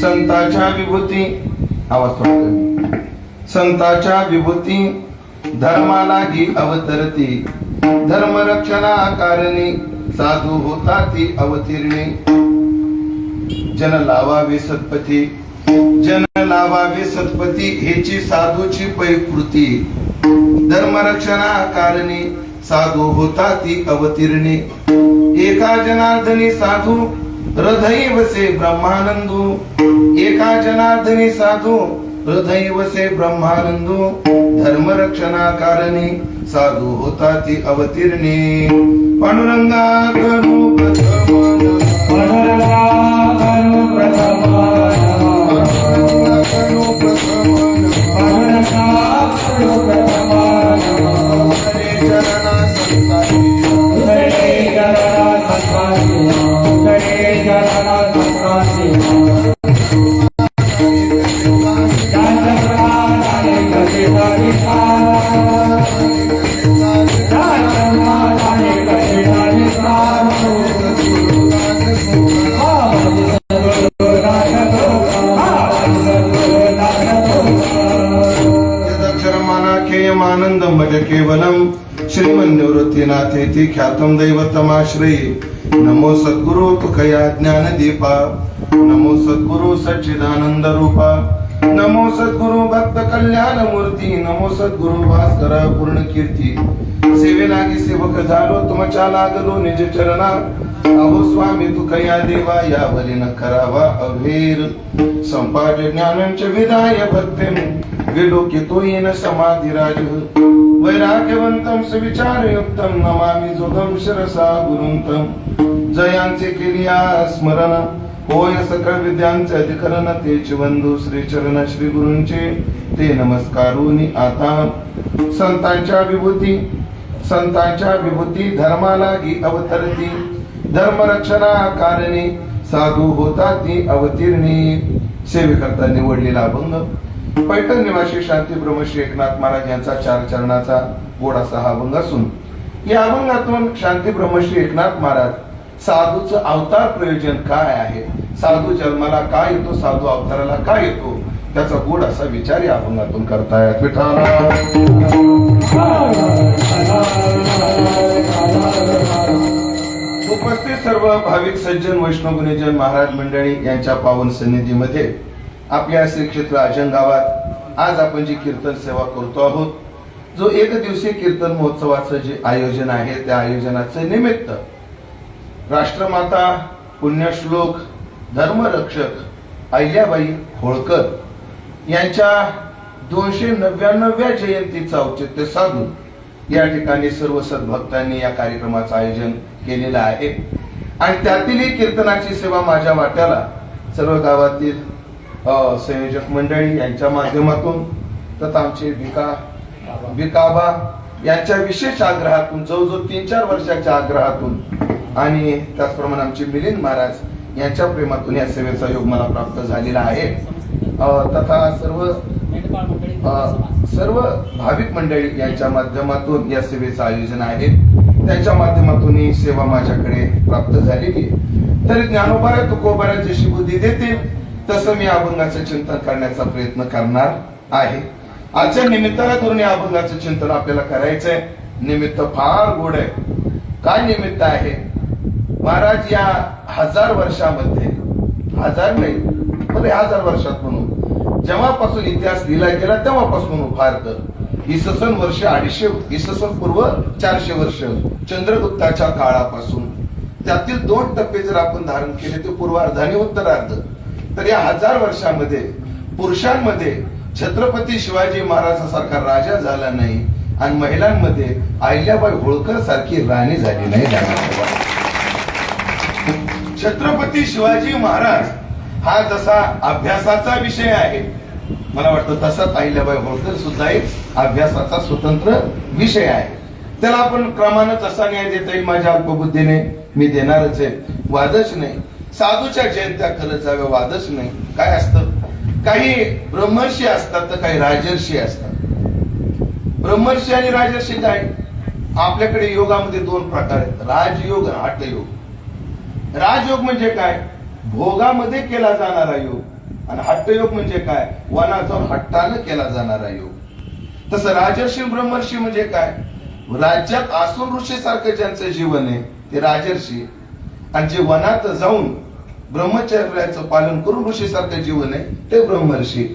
संतांच्या विभूती संतांच्या विभूती धर्मालागी अवतरती धर्मरक्षणा कारणी साधू होता ती अवतीर्णी जन लावावे सत्पथी हेची साधूची पैकृती धर्मरक्षणा कारणी साधू होता ती अवतीर्णी एका जनार्दनी साधू हृदय वसे ब्रह्मानंदू एका जनार्दनी साधू हृदय वसे ब्रह्मानंदू धर्मरक्षणा कारणी साधू होता ती अवतीर्णी पांडुरंगा करू आनंदम भज केवलम श्रीमन्निवृत्तिनाथेति ख्यातम दैवतमाश्रये नमो सद्गुरु तुकया ज्ञान दीपा नमो सद्गुरु सच्चिदानंद रूपा नमो सद्गुरु भक्त कल्याण मूर्ती नमो सद्गुरु भास्कर पूर्ण कीर्ती सेवेलागी सेवक झालो तुमच्या लागलो निज चरणा अहो स्वामी तुकया देवा या बलिन करावा अभेर संपाद ज्ञानंच विदाय भक्तिम विलोकितो येन समाधिराज वैराग्यवंतम सुविचारयुक्तम नमामि जोगम शिरसा गुरुंतम जयांचे केलिया स्मरण होय सकळ विद्यांचे अधिकरण तेच बंधू श्री चरण श्री गुरूंचे ते नमस्कारुनी आता संतांच्या विभूती धर्मालागी अवतरती धर्मरक्षणा कारणी साधू होता ती अवतीर्णी सेवेकरता निवडलेला अभंग पैठण निवासी शांती ब्रह्मश्री एकनाथ महाराज यांचा 4 चरणाचा गोडासा हा अभंग असून या अभंगातून शांती ब्रह्मश्री एकनाथ महाराज साधूचं अवतार प्रयोजन काय आहे साधू जन्माला काय येतो साधू अवताराला काय येतो त्याचा गोड असा विचार या अभंगातून करतायत उपस्थित सर्व भाविक सज्जन वैष्णव गुणीजन महाराज मंडळी यांच्या पावन सन्निधीमध्ये आपल्या श्री क्षेत्र आजन गावात आज आपण जी कीर्तन सेवा करतो आहोत जो एक दिवसीय कीर्तन महोत्सवाचं जे आयोजन आहे त्या आयोजनाचे निमित्त राष्ट्रमाता पुण्यश्लोक धर्मरक्षक अहिल्याबाई होळकर यांच्या 299व्या जयंतीचं औचित्य साधून या ठिकाणी सर्व सद्भक्तांनी या कार्यक्रमाचं आयोजन केलेलं आहे आणि त्यातील कीर्तनाची सेवा माझ्या वाट्याला सर्व गावातील संयोजक मंडळी यांच्या माध्यमातून तथा आमचे भिकाबा यांच्या विशेष आग्रहातून जवळजवळ 3-4 वर्षाच्या आग्रहातून आणि त्याचप्रमाणे आमचे मिलिंद महाराज यांच्या प्रेमातून या सेवेचा योग मला प्राप्त झालेला आहे तथा सर्व भाविक मंडळी यांच्या माध्यमातून या सेवेचं आयोजन आहे त्यांच्या माध्यमातून ही सेवा माझ्याकडे प्राप्त झालेली आहे तरी ज्ञानोबाऱ्या तुकोबाऱ्या जशी बुद्धी देते तसं मी अभंगाचं चिंतन करण्याचा प्रयत्न करणार आहे आजच्या निमित्ताला धरून या अभंगाचं चिंतन आपल्याला करायचंय निमित्त फार गोड आहे काय निमित्त आहे महाराज या 1000 वर्षामध्ये 1000 नाही पण 1000 वर्षात म्हणून जेव्हापासून इतिहास लिहिला गेला तेव्हापासून फार तर इससन वर्ष 250 इससन पूर्व 400 वर्ष चंद्रगुप्ताच्या काळापासून त्यातील 2 टप्पे जर आपण धारण केले ते पूर्वार्ध आणि उत्तरार्ध तर या 1000 वर्षामध्ये पुरुषांमध्ये छत्रपती शिवाजी महाराजांसारखा राजा झाला नाही आणि महिलांमध्ये अहिल्याबाई होळकर सारखी राणी झाली नाही छत्रपती शिवाजी महाराज हा जसा अभ्यासाचा विषय आहे, मला वाटतं तसाच अहिल्याबाई होळकर सुद्धा एक अभ्यासाचा स्वतंत्र विषय आहे. त्याला आपण क्रमानच असा न्याय देता येईल माझ्या अल्पबुद्धीने मी देणारच आहे. वादच नाही. साधूच्या जयंत्या करत जाव्या, वादच नाही. काय असतं, काही ब्रह्मर्षी असतात तर काही राजर्षी असतात. ब्रह्मर्षी आणि राजर्षी काय, आपल्याकडे योगामध्ये दोन प्रकार आहेत, राजयोग आणि हठयोग. राजयोग म्हणजे काय, भोगामध्ये केला जाणारा योग, आणि हट्टयोग म्हणजे काय, वनात जाऊन हट्टानं केला जाणारा योग. तसं राजर्षी ब्रह्मर्षी म्हणजे काय, राज्यात असून ऋषी सारखं ज्यांचं जीवन आहे ते राजर्षी, आणि जे वनात जाऊन ब्रह्मचर्याचं पालन करून ऋषी सारखं जीवन आहे ते ब्रह्मर्षी.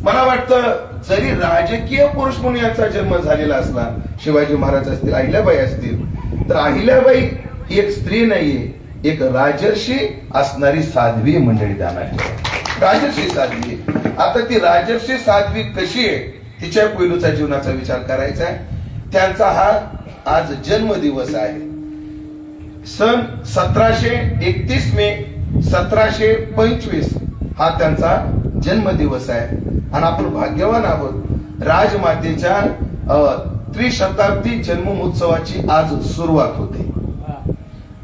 मला वाटतं जरी राजकीय पुरुष म्हणून यांचा जन्म झालेला असला, शिवाजी महाराज असतील, अहिल्याबाई असतील, तर अहिल्याबाई ही एक स्त्री नाहीये, एक राजर्षी असणारी साध्वी मंडळी जाणार. राजर्षी साध्वी. आता ती राजर्षी साध्वी कशी आहे तिच्या पैलूचा जीवनाचा विचार करायचा आहे. त्यांचा हा आज जन्मदिवस आहे. सन 1731 मे 1725 हा त्यांचा जन्मदिवस आहे. आणि आपण भाग्यवान आहोत, राजमातेच्या त्रिशताब्दी जन्मोत्सवाची आज सुरुवात होते.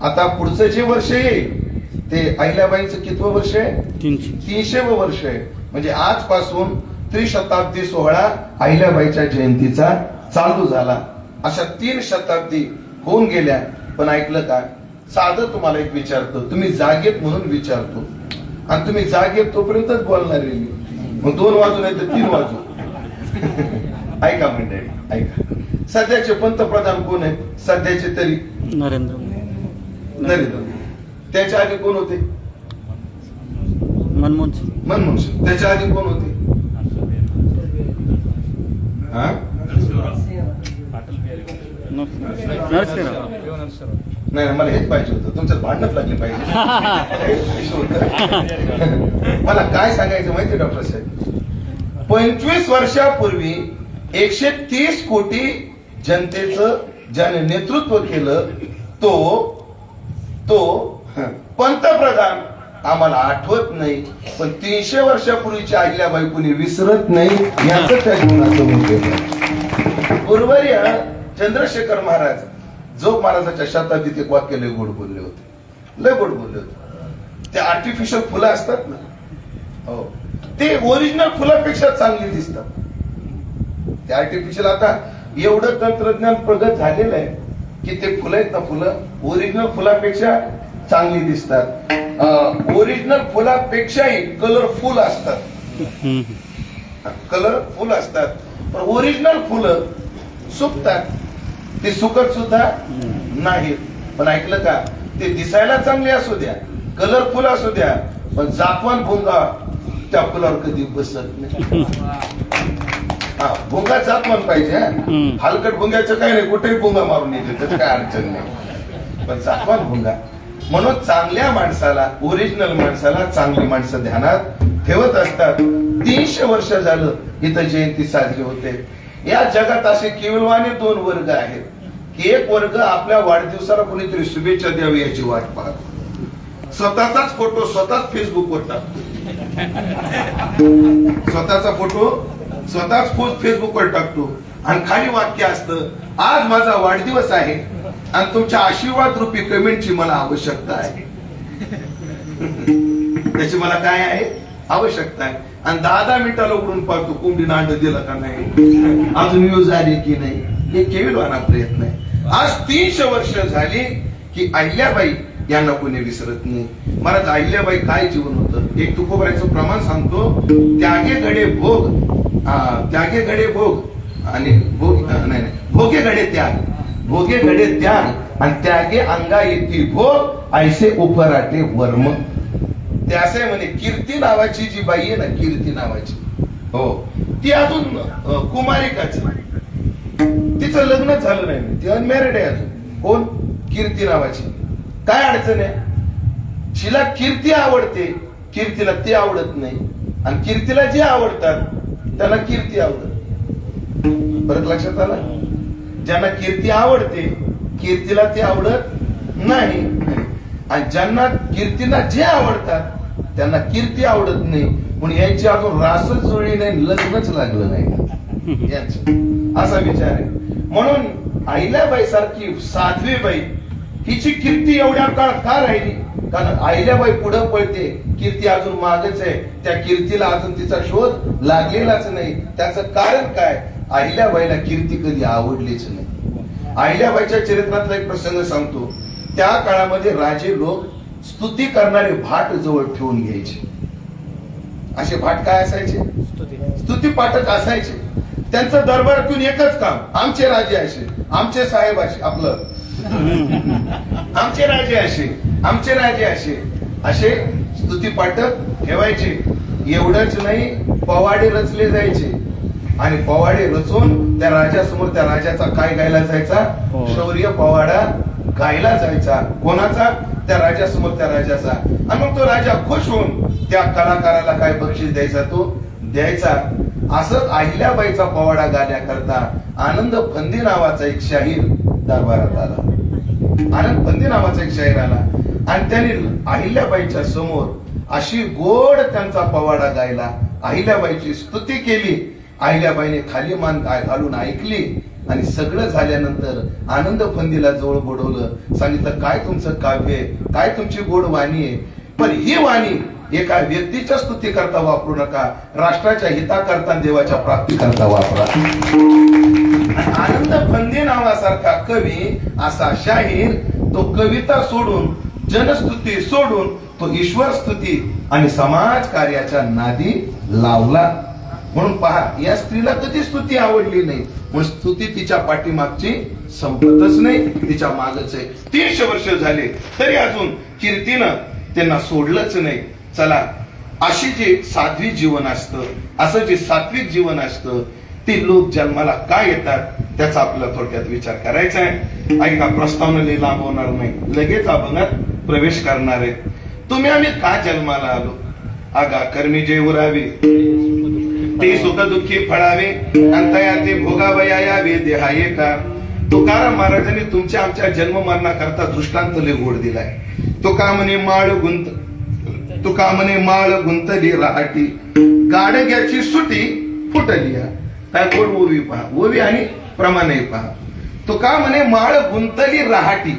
आता पुढचं जे वर्ष येईल ते अहिल्याबाईंचं कितवं वर्ष आहे, 300वं वर्ष आहे. म्हणजे आजपासून त्रिशताब्दी सोहळा अहिल्याबाईच्या जयंतीचा चालू झाला. अशा 3 शताब्दी होऊन गेल्या. पण ऐकलं का, साधं तुम्हाला एक विचारतो, तुम्ही जागेत म्हणून विचारतो, आणि तुम्ही जागेत तोपर्यंतच बोलणार आहे मी. मग 2 वाजू नाही तर 3 वाजू. ऐका मंडळी, ऐका. सध्याचे पंतप्रधान कोण आहेत, सध्याचे तरी नरेंद्र. त्याच्या आधी कोण होते, मनमोहन सिंग. त्याच्या आधी कोण होते, नाही मला हेच पाहिजे होतं, तुमच्यात भांडणच लागली पाहिजे. मला काय सांगायचं माहिती डॉक्टर साहेब, 25 वर्षापूर्वी 130 कोटी जनतेचं ज्याने नेतृत्व केलं तो पंतप्रधान आम्हाला आठवत नाही, पण 300 वर्षापूर्वीची अहिल्याबाई कुणी विसरत नाही. याचं त्या जीवनाचं मूल्य. पूर्वर्य चंद्रशेखर महाराज जो महाराजाच्या शताब्दीत एक वाक्य लय गोड बोलले होते, लय गोड बोलले होते. ते आर्टिफिशियल फुलं असतात ना, हो, ते ओरिजिनल फुलापेक्षा चांगली दिसतात. ते आर्टिफिशियल आता एवढं तंत्रज्ञान प्रगत झालेलं आहे की ते फुलं आहेत ना, फुलं ओरिजिनल फुलापेक्षा चांगली दिसतात. ओरिजिनल फुलापेक्षाही कलरफुल असतात, कलरफुल असतात. पण ओरिजिनल फुलं सुकतात, ते सुकत सुद्धा नाहीत. पण ऐकलं का, ते दिसायला चांगले असू द्या, कलरफुल असू द्या, पण जातवान भोंगा त्या फुलावर कधी बसत नाही. हा, भोंगा जातवान पाहिजे. हलकट भोंग्याचं काही नाही, कुठेही भोंगा मारून येते, त्याचं काय अडचण नाही. पण जातवान भोंगा. म्हणून चांगल्या माणसाला, ओरिजिनल माणसाला चांगली माणसं ध्यानात ठेवत असतात. 300 वर्ष झालं इथं जयंती साजरी होते. या जगात असे केवळवाने 2 वर्ग आहेत की एक वर्ग आपल्या वाढदिवसाला कोणीतरी शुभेच्छा द्यावी याची वाट पाहतो, स्वतःचाच फोटो स्वतःच फेसबुकवर टाकतो, स्वतःचा फोटो स्वतःच फेसबुकवर टाकतो, आणि खाली वाक्य असतं, आज माझा वाढदिवस आहे आणि तुमच्या आशीर्वाद रूपी कमेंटची मला आवश्यकता आहे. त्याची मला काय आहे, आवश्यकता आहे. आणि 10 मिनिटाला उघडून पाहतो कोंबडीनं अंड दिलं का नाही, अजून व्ह्यूज आले की नाही. हे केविलवाना प्रयत्न आहे. आज 300 वर्ष झाली की अहिल्याबाई यांना कोणी विसरत नाही. महाराज अहिल्याबाई काय जीवन होतं, एक तुकोबाईचं प्रमाण सांगतो, त्यागे घडे भोग आणि भोगे घडे त्याग, भोगे घडे त्याग आणि त्यागे अंगा येती भोग ऐसे उपराटे वर्म. ते असे म्हणे, कीर्ती नावाची जी बाई आहे ना, कीर्ती नावाची, हो, ती अजून कुमारिकाच, तिचं लग्न झालं नाही, ती अनमॅरिड आहे अजून. कोण, कीर्ती नावाची. काय अडचण आहे, तिला कीर्ती आवडते, कीर्तीला ती आवडत नाही, आणि कीर्तीला जे आवडतात त्याला कीर्ती आवडत. परत लक्षात आलं, ज्यांना कीर्ती आवडते कीर्तीला ती आवडत नाही, आणि ज्यांना कीर्तीला जे आवडतात त्यांना कीर्ती आवडत नाही म्हणून यांची अजून रासच जुळली नाही, लग्नच लागलं नाही यांचं, असा विचार आहे. म्हणून अहिल्याबाई सारखी साध्वी बाई हिची कीर्ती एवढ्या काळ का राहिली? कारण अहिल्याबाई पुढे पळते, कीर्ती अजून मागच आहे. त्या कीर्तीला अजून तिचा शोध लागलेलाच नाही. त्याचं कारण काय? अहिल्याबाईला कीर्ती कधी आवडलीच नाही. अहिल्याबाईच्या चरित्रातला एक प्रसंग सांगतो. त्या काळामध्ये राजे लोक स्तुती करणारे भाट जवळ ठेवून घ्यायचे. असे भाट काय असायचे? स्तुती पाठक असायचे. त्यांचं दरबारातून एकच काम, आमचे राजे असे, आमचे साहेब असे, आपलं आमचे राजे असे, आमचे राजे असे, असे स्तुती पाठक ठेवायचे. एवढंच नाही, पवाडे रचले जायचे आणि पवाडे रचून त्या राजासमोर त्या राजाचा काय गायला जायचा? शौर्य पवाडा गायला जायचा. कोणाचा? त्या राजासमोर त्या राजाचा. आणि मग तो राजा खुश होऊन त्या कलाकाराला काय बक्षीस द्यायचा? तो द्यायचा. असंच अहिल्याबाईचा पवाडा गाण्याकरता आनंद फंदी नावाचा एक शाहीर दरबारात आला. आनंद फंदी नावाचा एक शाहीर आला आणि त्याने अहिल्याबाईच्या समोर अशी गोड त्यांचा पवाडा गायला, अहिल्याबाईची स्तुती केली. अहिल्याबाईने खाली मान घालून ऐकली आणि सगळं झाल्यानंतर आनंद फंदीला जवळ बोलवलं. सांगितलं, काय तुमचं काव्य आहे, काय तुमची गोड वाणी आहे, पण ही वाणी एका व्यक्तीच्या स्तुती करता वापरू नका, राष्ट्राच्या हिताकरता, देवाच्या प्राप्ती करता वापरा. आनंद फंदी नावासारखा कवी, असा शाहीर, तो कविता सोडून, जनस्तुती सोडून तो ईश्वर स्तुती आणि समाज कार्याच्या नादी लावला. म्हणून पहा, या स्त्रीला कधी स्तुती आवडली नाही, म्हणून स्तुती तिच्या पाठीमागची संपतच नाही, तिच्या मागच आहे. 300 वर्ष झाले तरी अजून कीर्तीनं त्यांना सोडलंच नाही. चला, अशी जे साध्वी जीवन असतं, असं जे सात्विक जीवन असतं, ते लोक जन्माला काय येतात त्याचा आपल्याला थोडक्यात विचार करायचा आहे. ऐका, प्रस्तावना लई लांबवणार नाही, लगेच अभंगात प्रवेश करणार आहे. तुम्ही आम्ही का जन्माला आलो? आगा कर्मी जे उरावे, ते सुख दुःखी फळावे, अंतया ते भोगावया यावे देहाये का. तुकाराम महाराजांनी तुमच्या आमच्या जन्म मरणाकरता दृष्टांत लय गोड दिलाय. तुका म्हणे माळ गुंतली राहाटी, गाडग्याची सुटी फुटली. काय गोड ओवी पहा, ओवी आणि प्रमाणे पहा. तुका म्हणे माळ गुंतली राहाटी.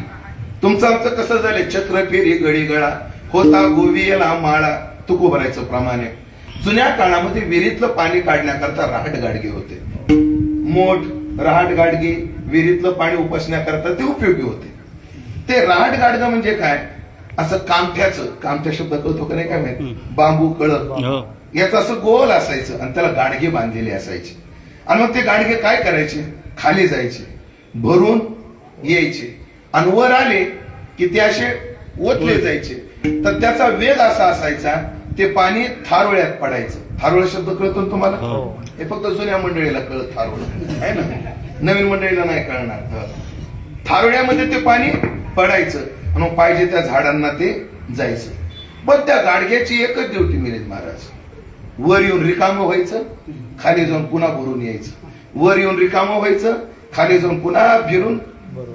तुमचं आमचं कसं झालंय? चक्र फेरी गडी गळा, होता गोवियला माळा. तुकोबरायचं प्रमाणे जुन्या काळामध्ये विहिरीतलं पाणी काढण्याकरता रहाट गाडगे होते. मोठ रहाट गाडगे विहिरीतलं पाणी उपसण्याकरता ते उपयोगी होते. ते रहाट गाडगं म्हणजे काय? असं कामठ्या शब्द कळतो का नाही काय माहिती? बांबू कळत याचं असं गोल असायचं आणि त्याला गाडगे बांधलेले असायचे. आणि मग ते गाडगे काय करायचे? खाली जायचे, भरून यायचे आणि वर आले की ते असे ओतले जायचे. तर त्याचा वेग असा असायचा, ते पाणी थारोळ्यात पडायचं. थारोळ शब्द कळतो ना तुम्हाला? हे फक्त जुन्या मंडळीला कळत थारोळ आहे ना, नवीन मंडळीला नाही कळणार. थारोळ्यामध्ये ते पाणी पडायचं आणि पाहिजे त्या झाडांना ते जायचं. पण त्या गाडग्याची एकच ड्युटी मिळेल महाराज, वर येऊन रिकामं व्हायचं, खाली जाऊन पुन्हा भरून यायचं. वर येऊन रिकामं व्हायचं, खाली जाऊन पुन्हा फिरून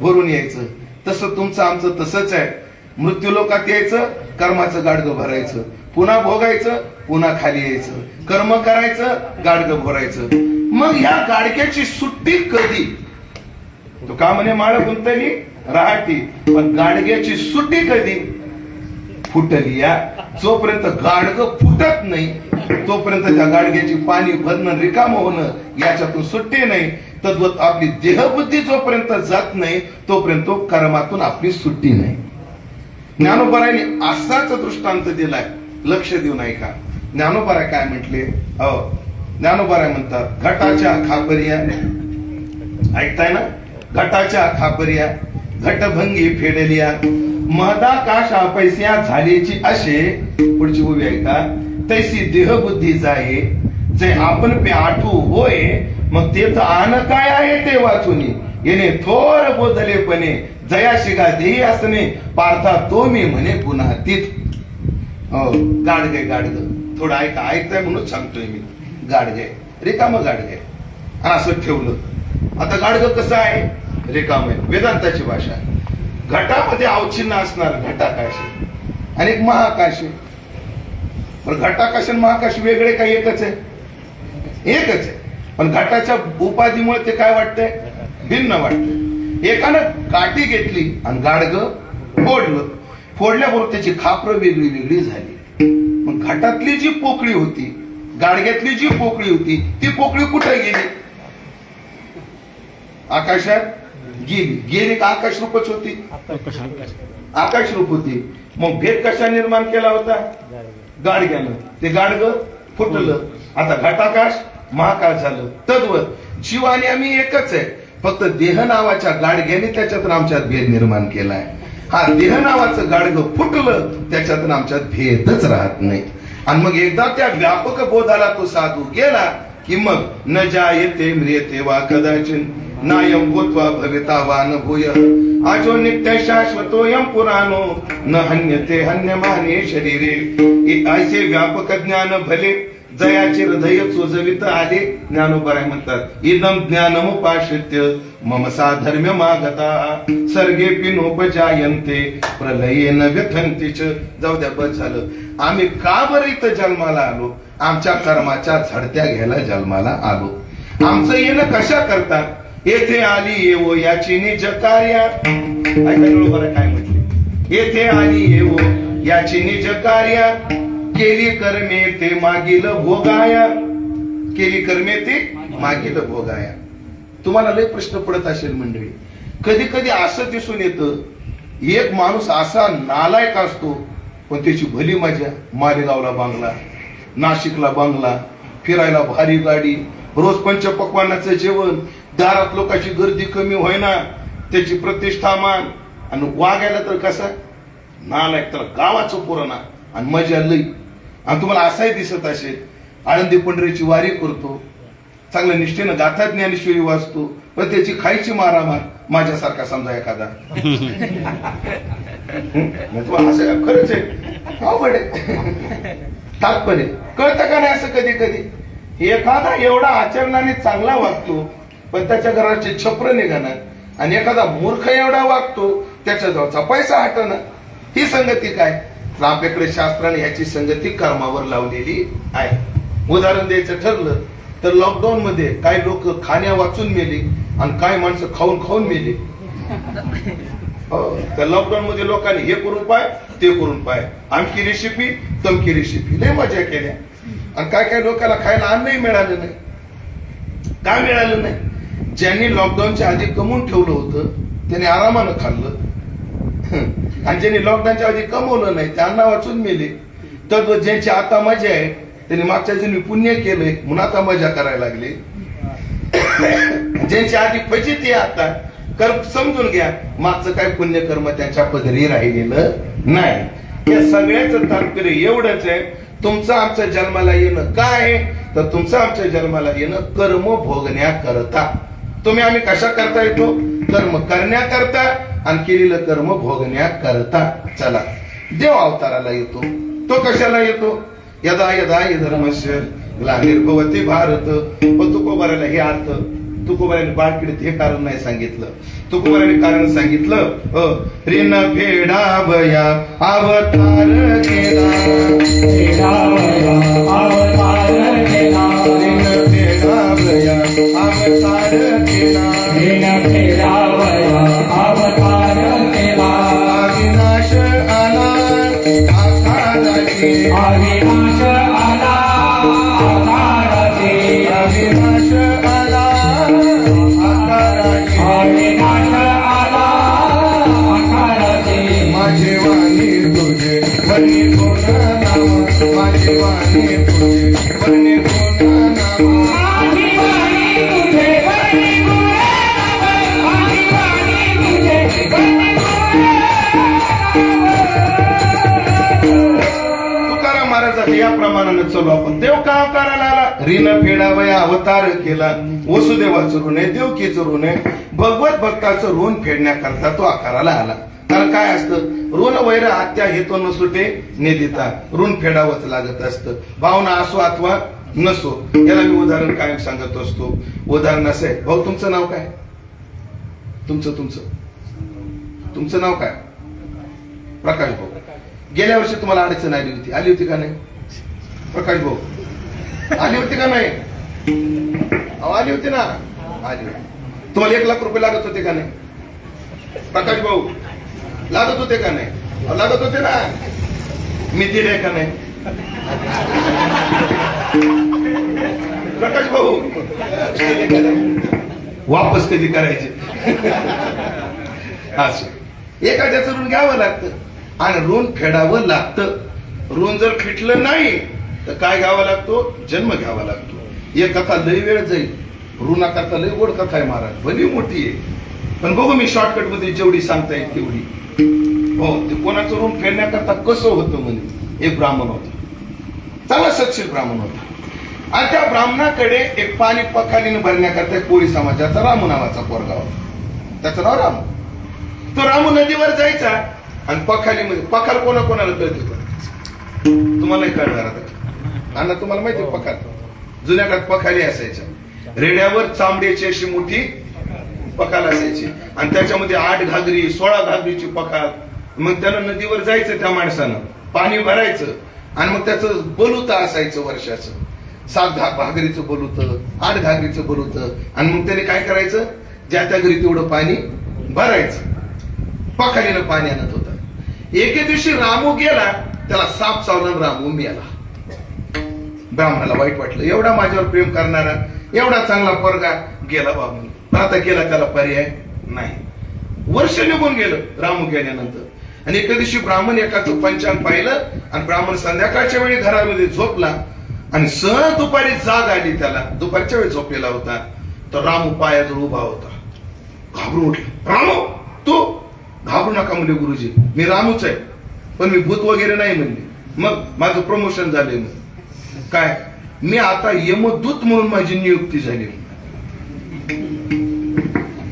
भरून यायचं. तसं तुमचं आमचं तसंच आहे. मृत्यू लोकात यायचं, कर्माचं गाडगं भरायचं, पुन्हा भोगायचं, पुन्हा खाली यायचं, कर्म करायचं, गाडगं भरायचं. मग ह्या गाडग्याची सुट्टी कधी? तो का म्हणे माळ गुंतली राहाटी, पण गाडग्याची सुट्टी कधी? फुटली. या जोपर्यंत गाडगं फुटत नाही तोपर्यंत त्या गाडग्याची पाणी भरणं, रिकाम होणं याच्यातून सुट्टी नाही. तद्वत आपली देहबुद्धी जोपर्यंत जात नाही तोपर्यंत कर्मातून आपली सुट्टी नाही. ज्ञानोबाराने असाच दृष्टांत दिलाय, लक्ष देऊन ऐका. ज्ञानोबारा काय म्हटले? ज्ञानोबारा म्हणतात, घटाच्या खापरिया, ऐकताय ना? घटाच्या खापरिया घटभंगी फेडलिया, महदाकाशा पैस्या झालेची असे. पुढची उभी ऐका. तैसी देहबुद्धी जाये, जे आपण पे आठवू होय, मग ते तर आन काय आहे ते वाचून येणे थोर बोधलेपणे, जया शिगा देही असणे पार्था तो मी म्हणे पुन्हा तीत. गाडगे थोडं ऐका, ऐकताय म्हणून सांगतोय मी. गाडगे रिकामं गाडगे असं ठेवलं. आता गाडगं कसं आहे? रिकाम आहे. वेदांताची भाषा. घटामध्ये अवचिन्ह असणार घटाकाश आणि एक महाकाश. पण घटाकाश आणि महाकाश वेगळे काही एकच आहे? एकच आहे. पण घटाच्या उपाधीमुळे ते काय वाटतंय? भिन्न वाटतंय. एकानं काठी घेतली आणि गाडगं फोडलं, फोडल्याबरोबर त्याची खापरं वेगळी वेगळी झाली. मग घटातली जी पोकळी होती, गाडग्यातली जी पोकळी होती, ती पोकळी कुठे गेली? आकाशात गेली. गेली का आकाश रूपच होती? आकाश रूप होती. मग भेद कशा निर्माण केला होता? गाडग्यानं. ते गाडगं फुटलं. आता घटाकाश महाकाश झालं. तद्वत जीव आणि आम्ही एकच आहे, फक्त देह नावाच्या गाडग्याने त्याच्यातून आमच्यात भेद निर्माण केलाय. हा देह नावाचं गाडगं फुटलं, त्याच्यातून आमच्यात भेदच राहत नाही. आणि मग एकदा त्या व्यापक बोधाला तो साधू गेला की मग न जायते म्रियते वा कदाचिन नायम भूत्वा भविता वा न भूय आजो नित्य शाश्वतोयम पुराणो न हन्यते हन्यमाने शरीरे. ऐसे व्यापक ज्ञान भले जयाचे हृदय चोजवित आले. ज्ञानोबराय म्हणतात इदम ज्ञानमुपाश्रित्य मम साधर्म्य मागता सर्गे पिनोपजायन्ते प्रलयेन व्यथन्ति च. जाऊ द्या, बस झालं. आम्ही का बरं इथं जन्माला आलो? आमच्या कर्माच्या झडत्या घ्यायला जन्माला आलो. आमचं येणं कशा करता? येथे आली येवो याची निज कार्या. ऐका काय म्हटले? येथे आली येवो याची निज कार्या केली कर्मे ते मागील भोगाया. केली कर्मे ते मागील भोगाया. तुम्हाला लय प्रश्न पडत असेल मंडळी. कधी कधी असं दिसून येतं, एक माणूस असा नालायक असतो पण त्याची भली मजा. मालेगावला बांगला, नाशिकला बांगला, फिरायला भारी गाडी, रोज पंचपक्वानाचं जेवण, दारात लोकांची गर्दी कमी होईना, त्याची प्रतिष्ठा मान. आणि वागायला तर कसा नालायक, तर गावाचं पुराणा आणि मजा लई. आणि तुम्हाला असाही दिसत असेल, आळंदी पंढरीची वारी करतो, चांगल्या निष्ठेनं गाथा ज्ञानेश्वरी वाचतो, पण त्याची खायची मारामार माझ्यासारखा समजा एखादा. असं खरंच आहे, अवघड आहे. तात्पर्य कळतं का नाही? असं कधी कधी एखादा एवढा आचरणाने चांगला वागतो पण त्याच्या घराचे छप्र निघाणार, आणि एखादा मूर्ख एवढा वागतो त्याच्या जवळचा पैसा हटणार. ही संगती काय? आपल्याकडे शास्त्राने ह्याची संगती कर्मावर लावलेली आहे. उदाहरण द्यायचं ठरलं तर लॉकडाऊन मध्ये काही लोक खाण्या वाचून मेले आणि काही माणसं खाऊन खाऊन मेले. तर लॉकडाऊन मध्ये लोकांनी हे करून पाय, ते करून पाय, आमकी रेसिपी तमकी रेसिपी, लय मजा केल्या. आणि काय काय लोकांना खायला अन्नही मिळालं नाही. काय मिळालं नाही? ज्यांनी लॉकडाऊनच्या आधी कमवून ठेवलं होतं त्यांनी आरामानं खाल्लं, आणि ज्यांनी लॉकडाऊनच्या आधी कमवलं नाही ते अन्न वाचून मेले. तर ज्यांची आता मजा आहे त्यांनी मागच्या ज्यांनी पुण्य केलंय म्हणून आता मजा करायला लागले. ज्यांच्या आधी फजिती आता कर समजून घ्या, मागचं काय पुण्यकर्म त्यांच्या पदरी राहिलेलं नाही. या सगळ्याचं तात्पर्य एवढंच आहे, तुमचं आमच्या जन्माला येणं काय आहे? तर तुमचं आमच्या जन्माला येणं कर्म भोगण्याकरता. तुम्ही आम्ही कशा करता येतो? कर्म करण्याकरता आणि केलेलं कर्म भोगण्याकरता. चला, देव अवताराला येतो. तो कशाला येतो? यदा यदा हि धर्मस्य ग्लानिर्भवति भारत. पण तुकोबाराला हे अर्थ, तुकोबाराने बाळकिडीत हे कारण नाही सांगितलं. तुकोबाराने कारण सांगितलं, ऋण फेडावया अवतार केला, अवतार केला, ऋण फेडावया अवतार केला, ऋण फेडावया अवतार केला. अविनाश आला आकाराचे, अविनाश आला आकाराचे, अविनाश आला आकाराचे, अविनाश आला आकाराचे. माझे वाणी तुझे वनी गुण नाम, माझे वाणी तुझे वनी गुण नाम, माझी वाणी तुझे वनी गुण नाम, माझी वाणी तुझे वनी गुण नाम. तुकाराम महाराजांच्या या प्रमाणाने चलो आपण. देव का अवताराला आला? ऋण फेडावया अवतार केला. वसुदेवाचं ऋण आहे, देवकीचं ऋण आहे, भगवत भक्ताचं ऋण फेडण्याकरता तो आकाराला आला. कारण काय असतं? ऋण वैर हत्या हेतो न सुटे नेदिता. ऋण फेडावंच लागत असतं, भावना असो अथवा नसो. याला मी उदाहरण कायम सांगत असतो. उदाहरण असं आहे, भाऊ तुमचं नाव काय? तुमचं तुमचं तुमचं नाव काय? प्रकाश भाऊ. गेल्या वर्षी तुम्हाला अडचण आली होती, आली होती का नाही? प्रकाश भाऊ आली होती का नाही? आली होती ना, आली होती. तुम्हाला 1 लाख रुपये लागत होते का नाही? प्रकाश भाऊ लागत होते का नाही? लागत होते ना. मी दिले का नाही? प्रकाश भाऊ वापस कधी करायचे? असं एखाद्याचं ऋण घ्यावं लागतं आणि ऋण फेडावं लागतं. ऋण जर फिटलं नाही तर काय घ्यावा लागतो? जन्म घ्यावा लागतो. एक कथा लई वेळ जाईल. ऋणा कथा लई गोड कथा आहे महाराज, भली मोठी आहे. पण बघू मी शॉर्टकट मध्ये जेवढी सांगता येईल तेवढी. हो, ते कोणाचं ऋण फेडण्याकरता कसं होतं म्हणे. एक ब्राह्मण होता, चांगला सत्शील ब्राह्मण होता. आणि त्या ब्राह्मणाकडे एक पाणी पखालीने भरण्याकरता कोळी समाजाचा रामू नावाचा पोरगा होता. त्याचं नाव रामू. तो रामू नदीवर जायचा आणि पखालीमध्ये, पखाल कोणाला कळते तुम्हाला कळणार आता. अण्णा तुम्हाला माहिती पखाल? जुन्या काळात पखाली असायच्या. रेड्यावर चांबड्याची अशी मोठी पखाल असायची आणि त्याच्यामध्ये 8 घागरी 16 घागरीची पखाल. मग त्यानं नदीवर जायचं त्या माणसानं, पाणी भरायचं आणि मग त्याचं बलूत असायचं वर्षाचं. 7 घागरीचं बलूत, 8 घागरीचं बलूत. आणि मग त्याने काय करायचं? ज्या त्या घरी तेवढं पाणी भरायचं. पखालीनं पाणी आणत होता. एके दिवशी रामू गेला, त्याला साप चावला, रामू मेला. ब्राह्मणाला वाईट वाटलं, एवढा माझ्यावर प्रेम करणारा, एवढा चांगला पोरगा गेला बाबू. आता गेला, त्याला पर्याय नाही. वर्ष निघून गेलं रामू गेल्यानंतर. आणि एका दिवशी ब्राह्मण एकाचं पंचांग पाहिलं आणि ब्राह्मण संध्याकाळच्या वेळी घरामध्ये झोपला आणि सहज दुपारी जाग आली त्याला. दुपारच्या वेळी झोपलेला होता. तर रामू पायाजवळ उभा होता. घाबरून उठला. रामू तू? घाबरू नका म्हणले गुरुजी, मी रामूच आहे, पण मी भूत वगैरे नाही म्हणले. मग माझं प्रमोशन झाले. काय? मी आता यमदूत म्हणून माझी नियुक्ती झाली.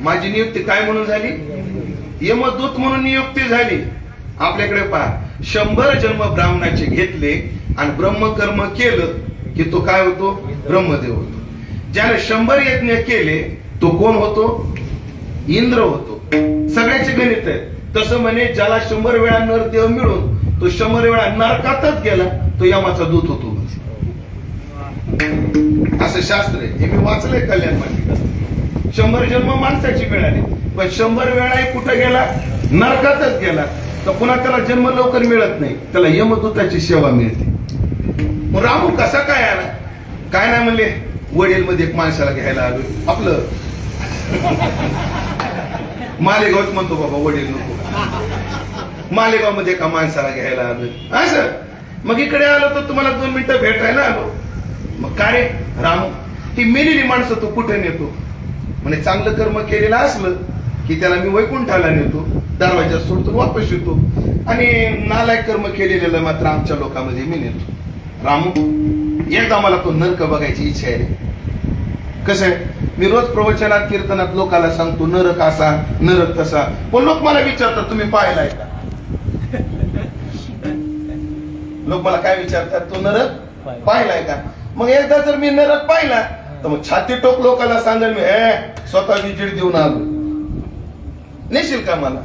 माझी नियुक्ती काय म्हणून झाली? यमदूत म्हणून नियुक्ती झाली. आपल्याकडे पहा, 100 जन्म ब्राह्मणाचे घेतले आणि ब्रह्मकर्म केलं की तो काय होतो? ब्रह्मदेव होतो. ज्याने 100 यज्ञ केले तो कोण होतो? इंद्र होतो. सगळ्याचे गणित आहे. तसं म्हणे ज्याला 100 वेळा नरदेव मिळून तो 100 वेळा नरकातच गेला तो यमाचा दूत होतो. असं शास्त्र आहे, हे मी वाचलंय कल्याण मालिका. 100 जन्म माणसाची मिळाली, पण 100 वेळा कुठे गेला? नरकातच गेला. तर पुन्हा त्याला जन्म लवकर मिळत नाही, त्याला यमदूताची सेवा मिळते. मग रामू कसा काय आला? काय नाही म्हणले, वडील मध्ये एक माणसाला घ्यायला आलो. आपलं मालेगावच म्हणतो बाबा, वडील नको. मालेगाव मध्ये एका माणसाला घ्यायला आलो असं. मग इकडे आलो तर तुम्हाला 2 मिनिटं भेटायला आलो. मग काय रामू, ती मेलेली माणसं तू कुठे नेतो? म्हणजे चांगलं कर्म केलेलं असलं की त्याला मी वैकुंठाला नेतो, दरवाजा सोडतो, वापस येतो. आणि नालायक कर्म केलेलं मात्र आमच्या लोकांमध्ये मी नेतो. रामू, एकदा मला तो नरक बघायची इच्छा आहे. कसं आहे, मी रोज प्रवचनात कीर्तनात लोकांना सांगतो नरक असा नरक तसा, पण लोक मला विचारतात तुम्ही पाहिलाय का? लोक मला काय विचारतात, तो नरक पाहिलाय का? मग एकदा जर मी नरक पाहिला तर मग छाती टोक लोकांना सांगेल मी स्वतः विजिट देऊन आलो. नेशील का मला?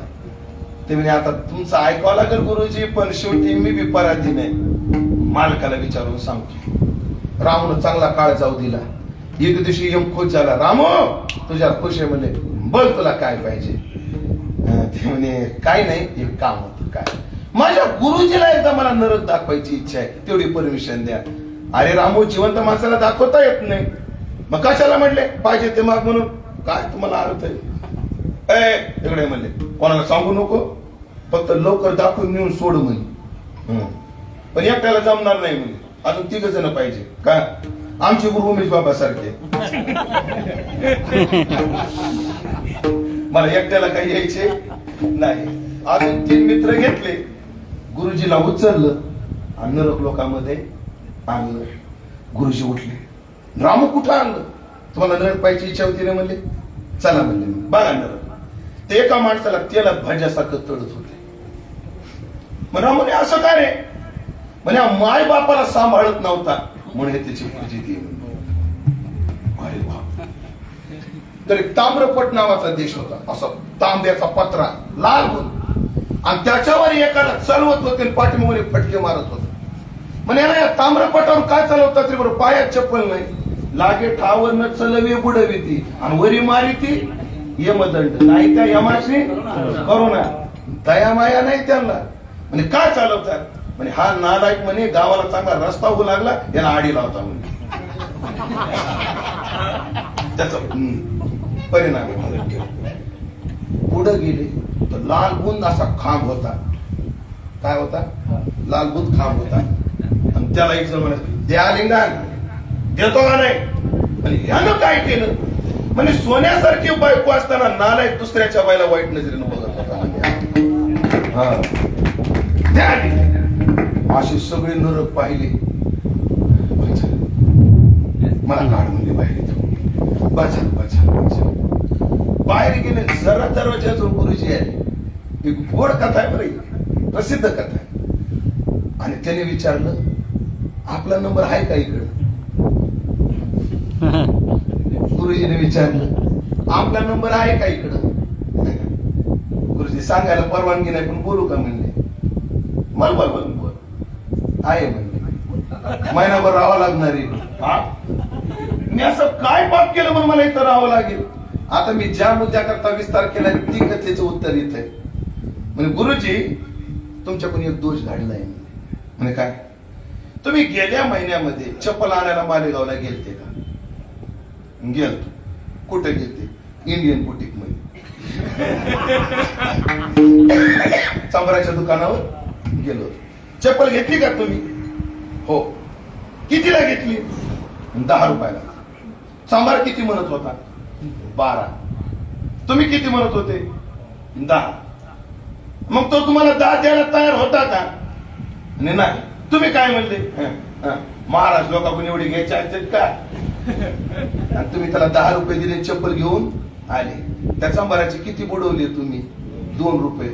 ते म्हणजे आता तुमचं ऐकावं लागेल गुरुजी, पण शेवटी मी बी पराधीन आहे. मालकाला विचारून सांगतो. रामून चांगला काळ जाऊ दिला. एक दिवशी यम खुश झाला. रामू तुझ्या खुश आहे म्हणे, बोल तुला काय पाहिजे? ते म्हणे काय नाही, एक काम होतं. काय? माझ्या गुरुजीला एकदा मला नरक दाखवायची इच्छा आहे, तेवढी परमिशन द्या. अरे रामू, जिवंत माणसाला दाखवता येत नाही. मग कशाला म्हटले पाहिजे ते मग म्हणून काय तुम्हाला अर्थ आहे? तिकडे म्हणले कोणाला सांगू नको, फक्त लवकर दाखवून नेऊन सोड म्हणे. पण एकट्याला जमणार नाही म्हणे, अजून 3 जण पाहिजे. का? आमचे गुरु उमेश बाबा सारखे. मला एकट्याला काही यायचे नाही. अजून 3 मित्र घेतले. गुरुजीला उचललं आणि नरक लोकांमध्ये आणलं. गुरुजी उठले. रामू कुठं आणलं? तुम्हाला नरक पाहिजे इच्छा होती ना म्हणले, चला म्हणले. बघा नरक. ते एका माणसाला तेलात भाज्यासारखं तळत होते. मग रामूने असं काय रे? म्हणजे माय बापाला सांभाळत नव्हता म्हणून त्याची फजिती. अरे बाप. तर एक ताम्रपट नावाचा देश होता, असा तांब्याचा पत्रा लाल होता आणि त्याच्यावर एकाला चालवत होते, पाठीमागे फटके मारत होते. म्हणे या ताम्रपटावर काय चालवतात रे बरं, पायात चप्पल नाही, लागे ठावर न चलवे बुडवी ती आणि वरी मारी ती यमदंड, नाही त्या यमाशी करोना, दया माया नाही त्यांना. म्हणे काय चालवतात, म्हणे हा नालायक म्हणे गावाला चांगला रस्ता होऊ लागला याला आडी लावता म्हणे. त्याचा परिणाम पुढे गेले तर लालबुंद असा खांब होता. काय होता? लालबुंद खांब होता. आणि त्याला एक जण म्हणायचं द्या लिंगान, देतो का नाही. आणि ह्यानं काय केलं, म्हणजे सोन्यासारखी बायको असताना नालायक दुसऱ्याच्या बायला वाईट नजरेनं बघत होता. असे सगळे नरक पाहिले. मला काढ म्हणजे बाहेर येतो. बाहेर गेले, जरा दरवाजाजवळ गुरुजी आले. एक गोड कथा आहे बरं, प्रसिद्ध कथा आहे. आणि त्याने विचारलं आपला नंबर आहे का इकडं. गुरुजीने विचारलं आपला नंबर आहे का इकडं. गुरुजी सांगायला परवानगी नाही पण बोलू का म्हणले. मला बोल आहे म्हणले. महिनाभर राहावं लागणार आहे. मी असं काय पाप केलं म्हणून मला इथं राहावं लागेल. आता मी ज्या मुद्द्याकरता विस्तार केलाय ती कथेचं उत्तर इथं आहे. म्हणजे गुरुजी तुमच्याकडून एक दोष घडलाय. म्हणजे काय, तुम्ही गेल्या महिन्यामध्ये चप्पल आणायला मालेगावला गेलते का. गेलतो. कुठे गेलते? इंडियन बुटीक मध्ये. चांबराच्या दुकानावर गेलो. चप्पल घेतली का तुम्ही? हो. कितीला घेतली? 10 रुपयाला. सांबार किती म्हणत होता? 12. तुम्ही किती म्हणत होते? 10. मग तो तुम्हाला 10 द्यायला तयार होता का? नाही. तुम्ही काय म्हणले? महाराज लोकांकडून एवढे घ्यायचे आहेत का? आणि तुम्ही त्याला 10 रुपये दिले, चप्पल घेऊन आले. त्या सांबाराची किती बुडवली तुम्ही? 2 रुपये.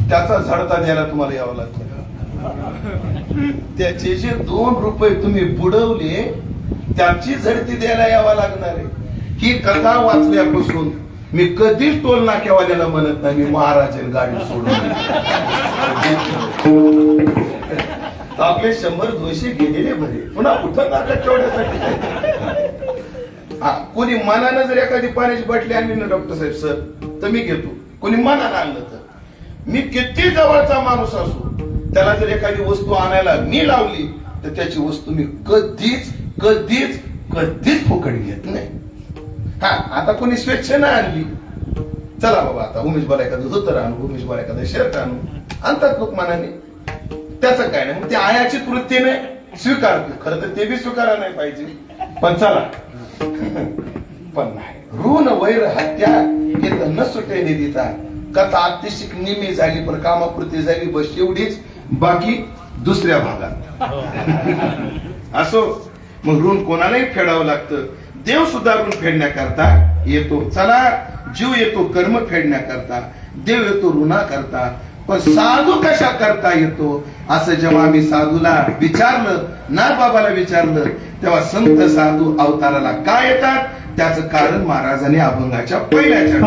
त्याचा झडता द्यायला तुम्हाला यावं लागतं. त्याचे जे 2 रुपये तुम्ही बुडवले त्याची झडती द्यायला यावं लागणार आहे. ही कथा वाचल्यापासून मी कधीच टोल नाक्यावाल्याला म्हणत नाही मी महाराजांनी गाडी सोडून. आपले 100-200 गेलेले बरे, पुन्हा कुठं नाका तेवढ्यासाठी. कोणी मनानं जर एखादी पाण्याची बाटली आणली ना डॉक्टर साहेब सर तर मी घेतो. कोणी मनानं आणलं तर मी किती जवळचा माणूस असो त्याला जर एखादी वस्तू आणायला मी लावली तर त्याची वस्तू मी कधीच कधीच कधीच फुकट घेत नाही. हा, आता कोणी स्वेच्छेनं आणली, चला बाबा आता उमेश बरा एखादं धोतर आणू, उमेश बरा एखादं शर्ट आणू, आणतात लोक मनाने. त्याचं काय नाही, मग ते आयाची वृत्तीने स्वीकारते. खरं तर ते बी स्वीकारायला नाही पाहिजे, पण चला. पण नाही, ऋण वैर हत्या येत न सुटे निधीता. कथा अतिशिक निमी झाली पण कामापुरती झाली बस एवढीच, बाकी दुसऱ्या भागात. असो, मग ऋण कोणालाही फेडावं लागतं. देव सुद्धा ऋण फेडण्याकरता येतो. चला, जीव येतो कर्म फेडण्याकरता, देव येतो ऋणा करता. पण साधू कशा करता येतो असं जेव्हा आम्ही साधूला विचारलं, नाथबाबाला विचारलं, तेव्हा संत साधू अवताराला काय येतात त्याचं कारण महाराजांनी अभंगाच्या पहिल्याच्या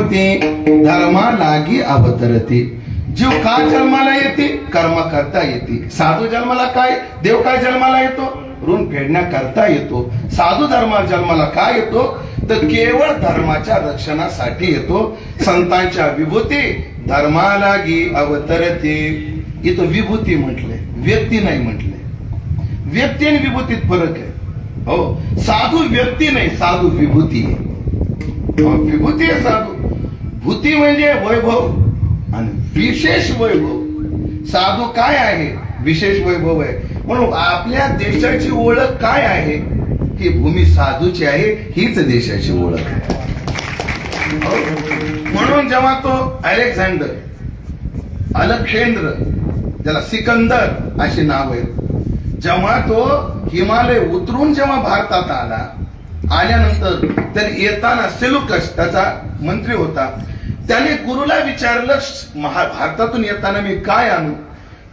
विभूती धर्मा लागी अवतरते. जीव का जन्माला येते? कर्म करता येते. साधू जन्माला काय? देव काय जन्माला येतो? ऋण फेडण्याकरता येतो. साधू धर्मा जन्माला काय येतो? तर केवळ धर्माच्या रक्षणासाठी येतो. संतांच्या विभूती धर्मालागी अवतरते. इथं विभूती म्हटलंय, व्यक्ती नाही म्हटलंय. व्यक्ती आणि विभूतीत फरक आहे. हो, साधू व्यक्ती नाही, साधू विभूती आहे. विभूती आहे साधू. भूती म्हणजे वैभव आणि विशेष वैभव. साधू काय आहे? विशेष वैभव आहे. म्हणून आपल्या देशाची ओळख काय आहे? ही भूमी साधूची आहे, हीच देशाची ओळख आहे. म्हणून जेव्हा तो अलेक्झांडर, अलक्षेंद्र, ज्याला सिकंदर अशी नाव आहेत, जेव्हा तो हिमालय उतरून जेव्हा भारतात आल्यानंतर त्याने येताना सेल्युकस त्याचा मंत्री होता, त्याने गुरुला विचारलं भारतातून येताना मी काय आणू?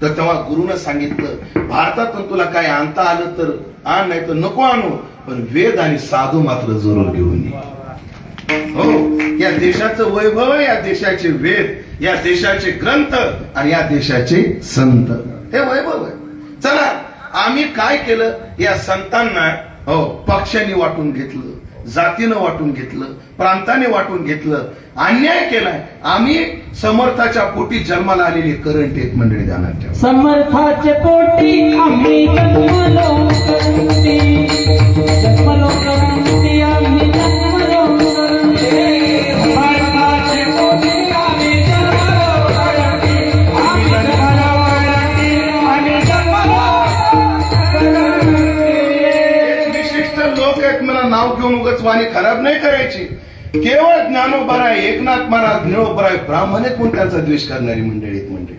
तर तेव्हा गुरुनं सांगितलं भारतातून तुला काय आणता आलं तर आण, नाही तर नको आणू, पण वेद आणि साधू मात्र जरूर घेऊन ये. हो, या देशाचं वैभव आहे, या देशाचे वेद, या देशाचे ग्रंथ आणि या देशाचे संत, हे वैभव आहे. चला, आम्ही काय केलं? या संतांना हो पक्षांनी वाटून घेतलं, जातीनं वाटून घेतलं, प्रांताने वाटून घेतलं, अन्याय केलाय. आम्ही समर्थाच्या पोटी जन्माला आलेली करंट एक मंडळी ध्यानात ठेवा. समर्थाच्या पोटी आम्ही जन्मलो करंटी, जन्मलो करंटी, आम्ही जन्मलो करंटी. समर्थाच्या पोटी आम्ही जन्मलो करंटी, आम्ही जन्मलो करंटी, आम्ही जन्मलो करंटी. विशिष्ट लोक आहेत, मला नाव घेऊन उगाच वाणी खराब नाही करायची. केवळ ज्ञानोबराय, एकनाथ महाराज, ज्ञानोबराय ब्राह्मण आहेत म्हणून त्यांचा द्वेष करणारी मंडळी आहेत. मंडळी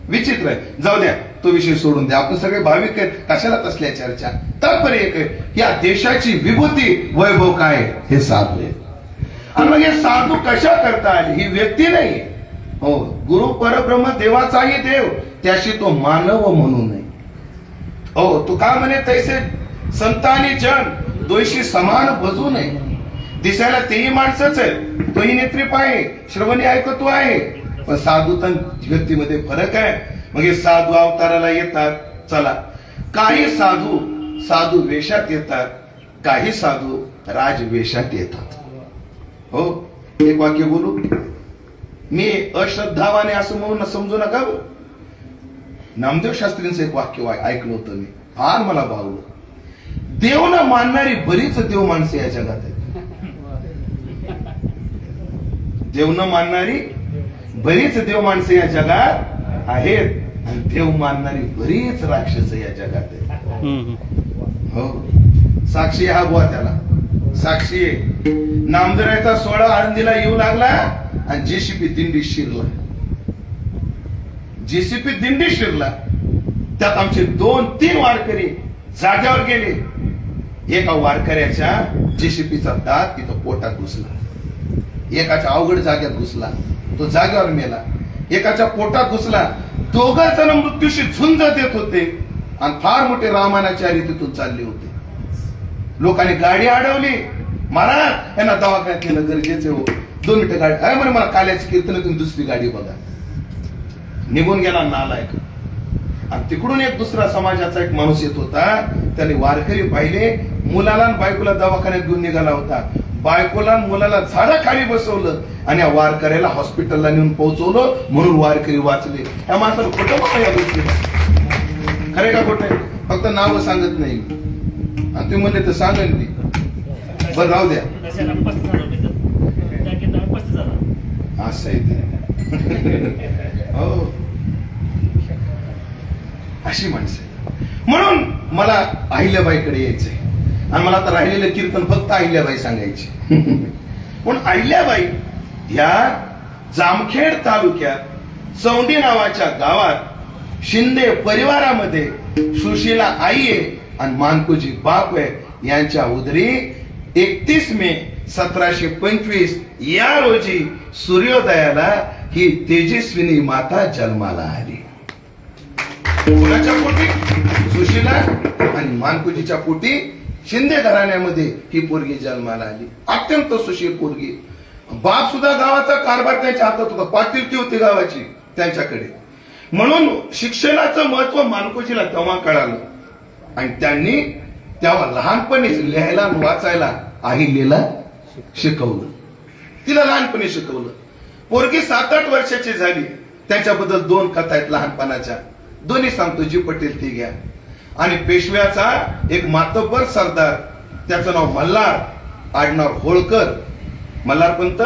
विचित्र आहे. जाऊ द्या, तो विषय सोडून द्या. आपण सगळे भाविक आहेत, कशाला तसल्या चर्चा? तात्पर्य एक आहे, या देशाची विभूती वैभव काय हे साधू आहे. आणि मग हे साधू कशा करता आले? ही व्यक्ती नाही. हो, गुरु परब्रह्म देवाचाही देव, त्याशी तो मानव म्हणू नये. हो, तू का म्हणे तैसे संतांनी जन दोषी समान बजू नये. दिसायला तेही माणसंच आहे, तोही नेत्रीप आहे, श्रवणी ऐकतो आहे, पण साधू तर व्यक्तीमध्ये फरक आहे. मग हे साधू अवताराला येतात. चला, काही साधू साधू वेशात येतात, काही साधू राजवेशात येतात. हो, एक वाक्य बोलू. मी अश्रद्धावाने असं म्हणून समजू नका. नामदेव शास्त्रींचं एक वाक्य ऐकलं होतं मी, फार मला भावलं. देव न मानणारी बरीच देव माणसे या जगात आहेत. देव न मानणारी बरीच देव माणसे या जगात आहेत, आणि देव मानणारी बरीच राक्षस या जगात आहेत. हो, साक्षी हा बुवा त्याला साक्षी आहे. नामदेवाचा सोहळा आळंदीला येऊ लागला आणि जेसीपी दिंडी शिरला. जेसीपी दिंडी शिरला, त्यात आमचे 2-3 वारकरी जाग्यावर गेले. एका वारकऱ्याच्या जेसीपीचा दात तिथं पोटात घुसला, एकाच्या अवघड जाग्यात घुसला, तो जाग्यावर मेला. एकाच्या पोटात घुसला. दोघं जण मृत्यूशी झुंज देत होते आणि फार मोठे रामायणाचार्य तिथून चालले होते. लोकांनी गाडी अडवली. महाराज, यांना दवाखान्यात नेलं गरजेचे हो. 2 मिनिटं गाडी. अरे म्हणे, मला काल्याची कीर्तन, तुम्ही दुसरी गाडी बघा. निघून गेला नालायक. आणि तिकडून एक दुसरा समाजाचा एक माणूस येत होता. त्याने वारकरी पाहिले. मुलाला आणि बायकोला दवाखान्यात घेऊन निघाला होता. बायकोला मुलाला झाडाखाली बसवलं आणि या वारकऱ्याला हॉस्पिटलला नेऊन पोहोचवलं, म्हणून वारकरी वाचले. त्या माणसाला खोटं बघा या गोष्टी. खरे का खोटं? फक्त नाव सांगत नाही. आणि तुम्ही म्हणले तर सांगेन ती. बरं, राहू द्या. असं आहे ते. हो, अशी माणसं. म्हणून मला अहिल्याबाईकडे यायचंय, आणि मला आता राहिलेलं कीर्तन फक्त अहिल्याबाई सांगायची. पण अहिल्याबाई या जामखेड तालुक्यात चौंडी नावाच्या गावात शिंदे परिवारामध्ये सुशीला आई आहे आणि मानकोजी बाप आहे. यांच्या उदरी 31 मे 1725 या रोजी सूर्योदयाला ही तेजस्विनी माता जन्माला आली. कोणाच्या पोटी? सुशीला आणि मानकुजीच्या पोटी शिंदे घराण्यामध्ये ही पोरगी जन्माला आली. अत्यंत सुशील पोरगी. बाप सुद्धा गावाचा कारभार त्यांच्या हातात होता, पाटीलकी होती गावाची त्यांच्याकडे. म्हणून शिक्षणाचं महत्व मानकोजीला तेव्हा कळालं आणि त्यांनी तेव्हा लहानपणीच लिहायला आणि वाचायला अहिल्याला शिकवलं. तिला लहानपणी शिकवलं. पोरगी 7-8 वर्षाची झाली. त्याच्याबद्दल 2 कथा आहेत लहानपणाच्या, दोन्ही सांगतो, जी पटेल ती घ्या. आणि पेशव्याचा एक मातब्बर सरदार, त्याचं नाव मल्हार, आडनाव होळकर, मल्हारपंत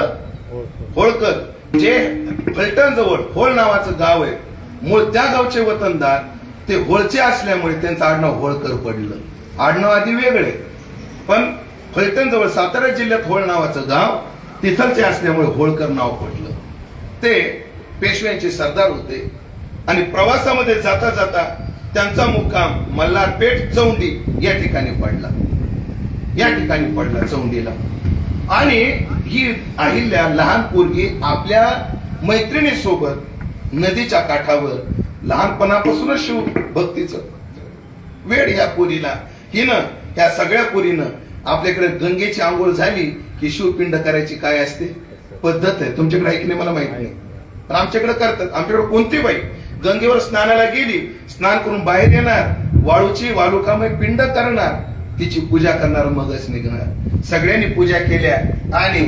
होळकर, जे फलटण जवळ होळ नावाचं गाव आहे. मूळ त्या गावचे वतनदार ते होळचे असल्यामुळे त्यांचं आडनाव होळकर पडलं. आडनाव आधी वेगळे, पण फलटण जवळ सातारा जिल्ह्यात होळ नावाचं गाव, तिथलचे असल्यामुळे होळकर नाव पडलं. ते पेशव्यांचे सरदार होते आणि प्रवासामध्ये जाता जाता त्यांचा मुक्काम मल्हारपेठ चौंडी या ठिकाणी पडला चौंडीला. आणि ही अहिल्या लहान पोरगी आपल्या मैत्रिणीसोबत नदीच्या काठावर, लहानपणापासूनच शिव भक्तीचं वेळ या पोरीला, ह्या सगळ्या पोरीनं आपल्याकडे गंगेची आंघोळ झाली की शिवपिंड करायची काय असते पद्धत आहे, तुमच्याकडे आहे की नाही मला माहित नाही, पण आमच्याकडे करतात. आमच्याकडे कोणती बाई गंगेवर स्नानाला गेली, स्नान करून बाहेर येणार, वाळूची वालुकामय पिंड करणार, तिची पूजा करणार, मगच निघणार. सगळ्यांनी पूजा केल्या आणि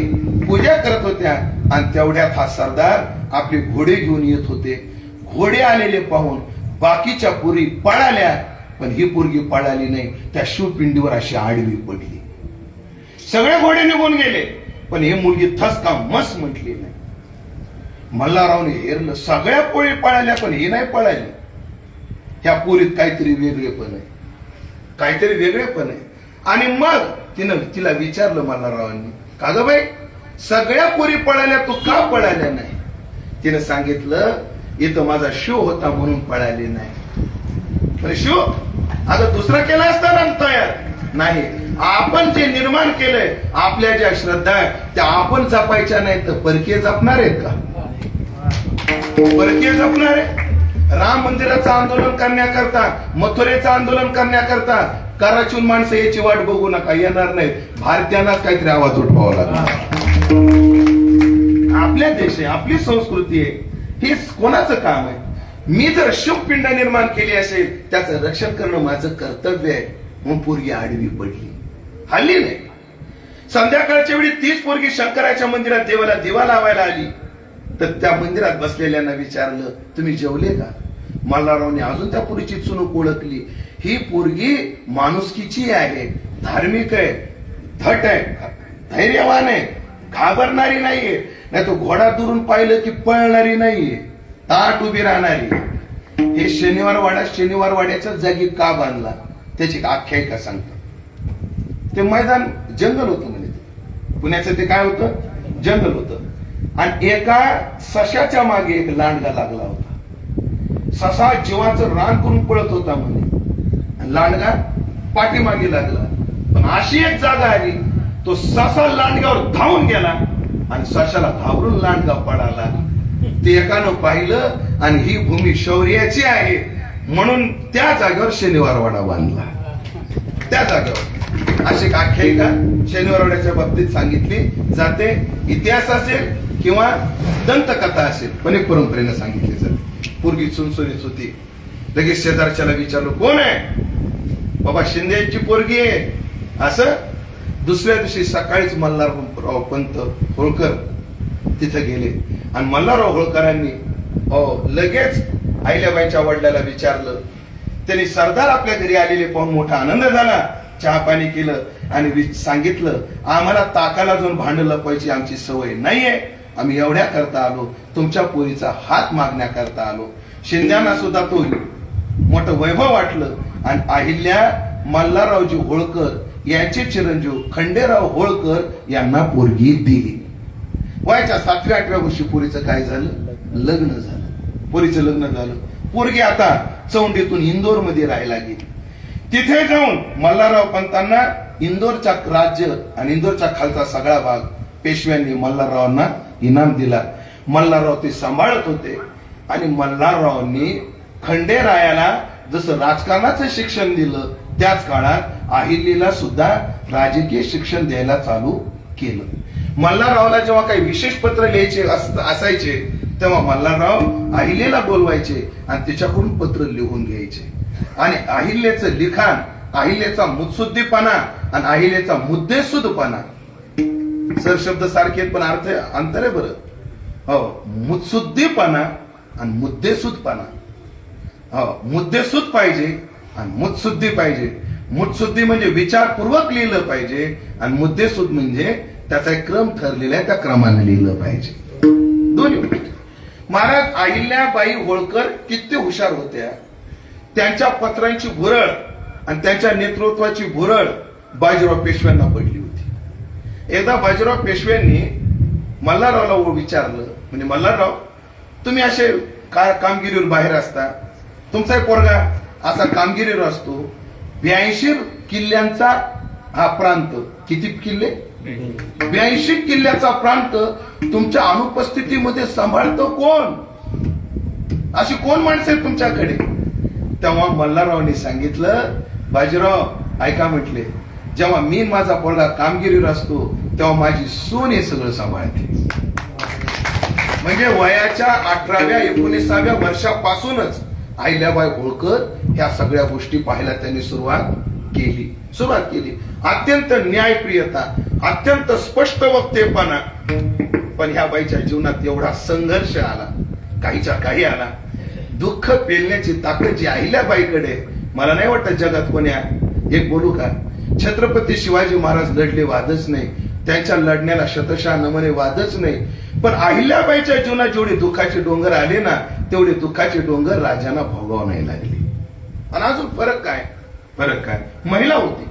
पूजा करत होत्या आणि तेवढ्यात हा सरदार आपले घोडे घेऊन येत होते. घोडे आलेले पाहून बाकीच्या पोरी पळाल्या, पण ही पोरगी पळाली नाही, त्या शिवपिंडीवर अशी आडवी पडली. सगळे घोडे निघून गेले, पण ही मुलगी थसका मस म्हटली नाही. मल्हाररावने हेरलं, सगळ्या पोळी पळाल्या पण ही नाही पळाली. ह्या पोरीत काहीतरी वेगळेपण आहे. आणि मग तिला विचारलं मल्हाररावांनी, का ग बाई सगळ्या पोरी पळाल्या, तू का पळाल्या नाही? तिने सांगितलं, इथं माझा शिव होता म्हणून पळाले नाही. शिव अगं दुसरा केला असता ना तयार नाही. आपण जे निर्माण केलंय, आपल्या ज्या श्रद्धा आहे त्या आपण जपायच्या नाही तर परकीय जपणार आहेत का? परकीय जपणार आहे? राम मंदिराचं आंदोलन करण्याकरता, मथुरेचं आंदोलन करण्याकरता कराचून माणसं याची वाट बघू नका, येणार नाही. भारतीयांनाच काहीतरी आवाज उठवावा लागला. आपल्या देश आहे, आपली संस्कृती आहे, हे कोणाचं काम आहे? मी जर शिवपिंड निर्माण केली असेल त्याचं रक्षण करणं माझं कर्तव्य आहे. मग पोरगी आडवी पडली, हल्ली नाही. संध्याकाळच्या वेळी तीच पोरगी शंकराच्या मंदिरात देवाला दिवा लावायला आली, तर त्या मंदिरात बसलेल्यांना विचारलं, तुम्ही जेवले का? मल्हाररावने अजून त्या पोरीची चुणूक ओळखली. ही पोरगी माणुसकीची आहे, धार्मिक आहे, धट आहे, धैर्यवान आहे, घाबरणारी नाहीये. नाही तो घोडा दुरून पाहिलं की पळणारी नाहीये, ताट उभी राहणारी. हे शनिवार वाड्याच्या जागी का बांधला त्याची आख्यायिका सांगतात. ते मैदान जंगल होतं म्हणजे, पुण्याचं ते काय होतं, जंगल होतं. आणि एका सशाच्या मागे एक लांडगा लागला होता. ससा जीवाचं रान करून पळत होता म्हणे, लांडगा पाठीमागे लागला. पण अशी एक जागा आली, तो ससा लांडग्यावर धावून गेला आणि सशाला घाबरून लांडगा पळाला. ते एकानं पाहिलं आणि ही भूमी शौर्याची आहे म्हणून त्या जागेवर शनिवारवाडा बांधला. त्या जागेवर अशी आख्यायिका शनिवारवाड्याच्या बाबतीत सांगितली जाते. इतिहास असेल किंवा दंतकथा असेल, पण एक परंपरेनं सांगितली जाते. पूर्वी सुनसुनीत होती. लगेच शेजारच्याला विचारलं, कोण आहे? बाबा शिंदेची पोरगी आहे. असं दुसऱ्या दिवशी सकाळीच मल्हारराव पंत होळकर तिथे गेले आणि मल्हारराव होळकरांनी लगेच अहिल्याबाईंच्या वडिलाला विचारलं. त्यांनी सरदार आपल्या घरी आलेले पाहून मोठा आनंद झाला. चहा पाणी केलं आणि सांगितलं, आम्हाला ताकाला जाऊन भांड लपवायची आमची सवय नाहीये, आम्ही एवढ्या करता आलो, तुमच्या पोरीचा हात मागण्याकरता आलो. शिंद्यांना सुद्धा तो मोठं वैभव वाटलं आणि अहिल्या मल्हाररावजी होळकर यांचे चिरंजीव खंडेराव होळकर यांना पोरगी दिली. वयाच्या 7व्या-8व्या वर्षी पोरीचं काय झालं, लग्न झालं. पोरीचं लग्न झालं. पोरगी आता चौंडीतून इंदोर मध्ये राहायला गेली. तिथे जाऊन मल्हारराव पंतांना इंदोरचा राज्य आणि इंदोरचा खालचा सगळा भाग पेशव्यांनी मल्हाररावांना इनाम दिला. मल्हारराव ते सांभाळत होते आणि मल्हाररावांनी खंडेरायाला जसं राजकारणाचं शिक्षण दिलं, त्याच काळात अहिल्याला सुद्धा राजकीय शिक्षण द्यायला चालू केलं. मल्हाररावला जेव्हा काही विशेष पत्र लिहायचे असायचे तेव्हा मल्हारराव अहिल्याला बोलवायचे आणि तिच्याकडून पत्र लिहून घ्यायचे. आणि अहिल्याचं लिखाण, अहिल्याचा मुत्सुद्दीपणा आणि अहिल्याचा मुद्देसूदपणा, सर शब्द सारखे पण अर्थ अंतर आहे बरं. हो, मुत्सुद्दीपणा आणि मुद्देसूदपणा. हो, मुद्देसूद पाहिजे आणि मुत्सुद्दी पाहिजे. मुत्सुद्दी म्हणजे विचारपूर्वक लिहिलं पाहिजे आणि मुद्देसूद म्हणजे त्याचा एक क्रम ठरलेला आहे, त्या क्रमाने लिहिलं पाहिजे. दोन्ही गोष्टी. महाराज अहिल्याबाई होळकर किती हुशार होत्या. त्यांच्या पत्रांची भुरळ आणि त्यांच्या नेतृत्वाची भुरळ बाजीराव पेशव्यांना पडली होती. एकदा बाजीराव पेशव्यांनी मल्हाररावला विचारलं, म्हणजे मल्हारराव तुम्ही असे कामगिरीवर बाहेर असता, तुमचा एक पोरगा असा कामगिरीवर असतो, 82 किल्ल्यांचा हा प्रांत, किती किल्ले, 82 किल्ल्याचा प्रांत तुमच्या अनुपस्थितीमध्ये सांभाळतो कोण, अशी कोण माणसं आहेत तुमच्याकडे. तेव्हा मल्हाररावने सांगितलं, बाजीराव ऐका म्हटले, जेव्हा मी माझा पोरगा कामगिरीवर असतो तेव्हा माझी सून हे सगळं सांभाळते. म्हणजे वयाच्या 18व्या 19व्या वर्षापासूनच अहिल्याबाई होळकर ह्या सगळ्या गोष्टी पाहायला त्यांनी सुरुवात केली. अत्यंत न्यायप्रियता, अत्यंत स्पष्ट वक्तेपणा. पण ह्या बाईच्या जीवनात एवढा संघर्ष आला, काहीच्या काही आला. दुःख पेलण्याची ताकद जी अहिल्याबाईकडे, मला नाही वाटत जगात कोण्या एक बोलू का, छत्रपती शिवाजी महाराज लढले वादच नाही, त्यांच्या लढण्याला शतशः नमने वादच नाही. पण अहिल्याबाईच्या जीवनात जेवढे दुःखाचे डोंगर आले ना, तेवढे दुःखाचे डोंगर राजांना भोगाव नाही लागले. आणि अजून फरक काय, महिला होती,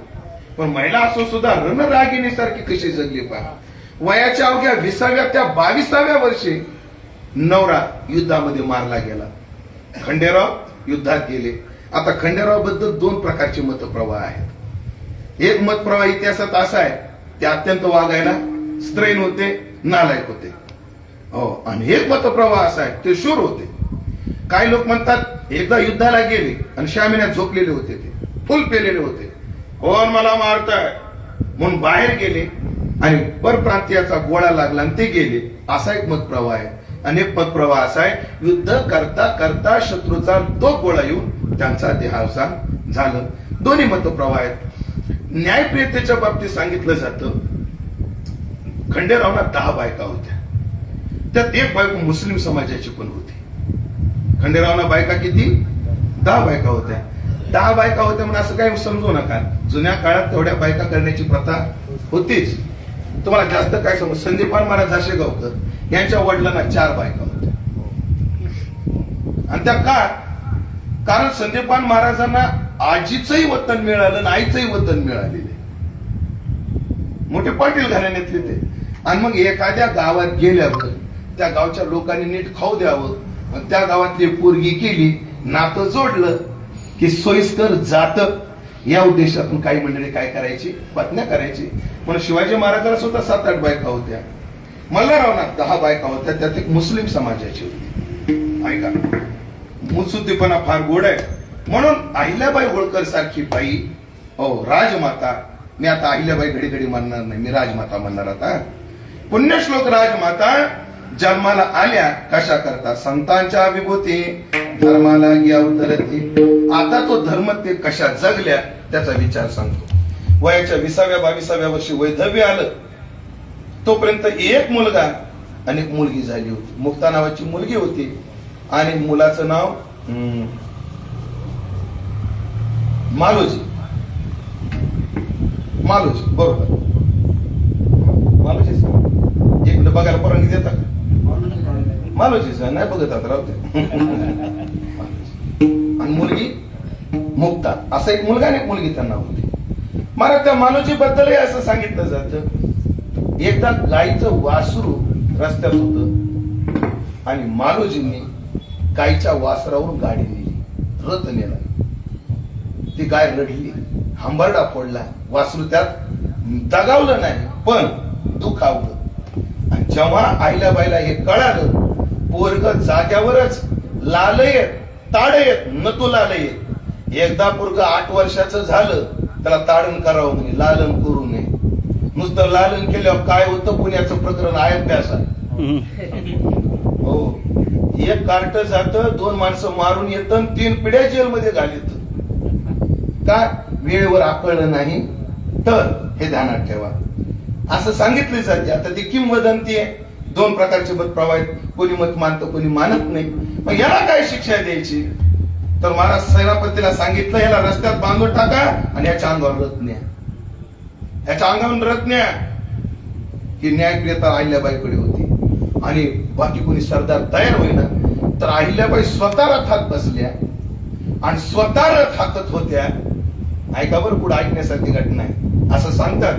पण महिला असून सुद्धा रणरागिणीसारखी कशी जगली पहा. वयाच्या अवघ्या 20व्या त्या 22व्या वर्षी नवरा युद्धामध्ये मारला गेला. खंडेराव युद्धात गेले. आता खंडेराव बद्दल 2 प्रकारचे मतप्रवाह आहेत. एक मतप्रवाह इतिहासात असा आहे, ते अत्यंत वागायला स्त्रैण होते, नालायक होते. हो, आणि एक मतप्रवाह असा आहे, ते शूर होते. काही लोक म्हणतात एकदा युद्धाला गेले आणि शामियानात झोपलेले होते, ते फुल पेलेले होते, कोण मला मारताय म्हणून बाहेर गेले आणि परप्रांतीयाचा गोळा लागला आणि ते गेले. असा एक मतप्रवाह आहे. आणि एक मतप्रवाह असा आहे, युद्ध करता करता शत्रूचा तो गोळा येऊन त्यांचा देहावसान झालं. दोन्ही मतप्रवाह आहेत. न्यायप्रियतेच्या बाबतीत सांगितलं जातं, खंडेरावला 10 बायका होत्या. त्यात एक बायको मुस्लिम समाजाची पण होती. खंडेरावला बायका किती? 10 बायका होत्या. 10 बायका होत्या म्हणून असं काही समजू नका, जुन्या काळात तेवढ्या बायका करण्याची प्रथा होतीच. तुम्हाला जास्त काय समज, संदीपान महाराज झाशेगावकर यांच्या वडिलांना 4 बायका होत्या. आणि त्या कारण संदीपान महाराजांना आजीचंही वतन मिळालं आणि आईचंही वतन मिळालेले, मोठे पाटील घराण्यातले ते. आणि मग एखाद्या गावात गेल्यावर त्या गावच्या लोकांनी नीट खाऊ द्यावं, त्या गावातली पोरगी केली, नातं जोडलं की सोयीस्कर जात, या उद्देशातून काही मंडळी काय करायची, पत्न्या करायची. म्हणून शिवाजी महाराजांना सुद्धा 7-8 बायका होत्या. मल्हाररावना 10 बायका होत्या, त्यात एक मुस्लिम समाजाची होती. ऐका, मुत्सुद्दीपणा फार गोड आहे. म्हणून अहिल्याबाई होळकर सारखी बाई, हो राजमाता, मी आता अहिल्याबाई घडी घडी म्हणणार नाही, मी राजमाता म्हणणार. आता पुण्यश्लोक राजमाता जन्माला आल्या कशा करता, संतांच्या विभूती धर्माला अवतरती. आता तो धर्म ते कशा जगल्या त्याचा विचार सांगतो. वयाच्या 20व्या 22व्या वर्षी वैधव्य आलं, तोपर्यंत एक मुलगा आणि एक मुलगी झाली होती. मुक्ता नावाची मुलगी होती आणि मुलाचं नाव मालोजी. बरोबर, मालोजी. एक मिनिट बघायला परवानगी देता का? मालोजीचा नाही बघत आता, राहते. आणि मुलगी मुक्ता, असा एक मुलगा आणि एक मुलगी त्यांना होती. मला त्या मालोजी बद्दलही असं सांगितलं जातं, एकदा गाईचं वासरू रस्त्यात होतं आणि मालोजींनी गाईच्या वासरावरून गाडी नेली, रथ नेला. ती गाय रडली, हंबरडा फोडला, वासरू त्यात दगावलं नाही पण दुखावलं. आणि जेव्हा अहिल्याबाईला हे कळालं, पोरग जाग्यावरच लालयत ताडयत नतू लालयत. एकदा पोरग 8 वर्षाचं झालं, त्याला ताडण करावं म्हणे, लालन करू नये. नुसतं लालन केल्यावर काय होतं पुण्याचं प्रकरण आहे अभ्यासा. हो, एक कार्ट जात, 2 माणसं मारून येतं, 3 पिढ्या जेलमध्ये घालीत. का वेळेवर आकळलं नाही तर हे ध्यानात ठेवा असं सांगितले जाते. आता ती किंवदंती आहे, 2 प्रकारचे मत प्रवाह आहेत, कोणी मत मानतं कोणी मानत नाही. मग याला काय शिक्षा द्यायची? तर महाराज सेनापतीला सांगितलं, याला रस्त्यात बांधून टाका आणि याच्या अंगावर रथ न्या, याच्या अंगावर रथ न्या. ही न्यायप्रियता अहिल्याबाईकडे होती आणि बाकी कोणी सरदार तयार होईना तर अहिल्याबाई स्वतः रथात बसल्या आणि स्वतः रथ हाकत होत्या. ऐका बरं, पुढे ऐकण्यासारखी घटना आहे. असं सांगतात,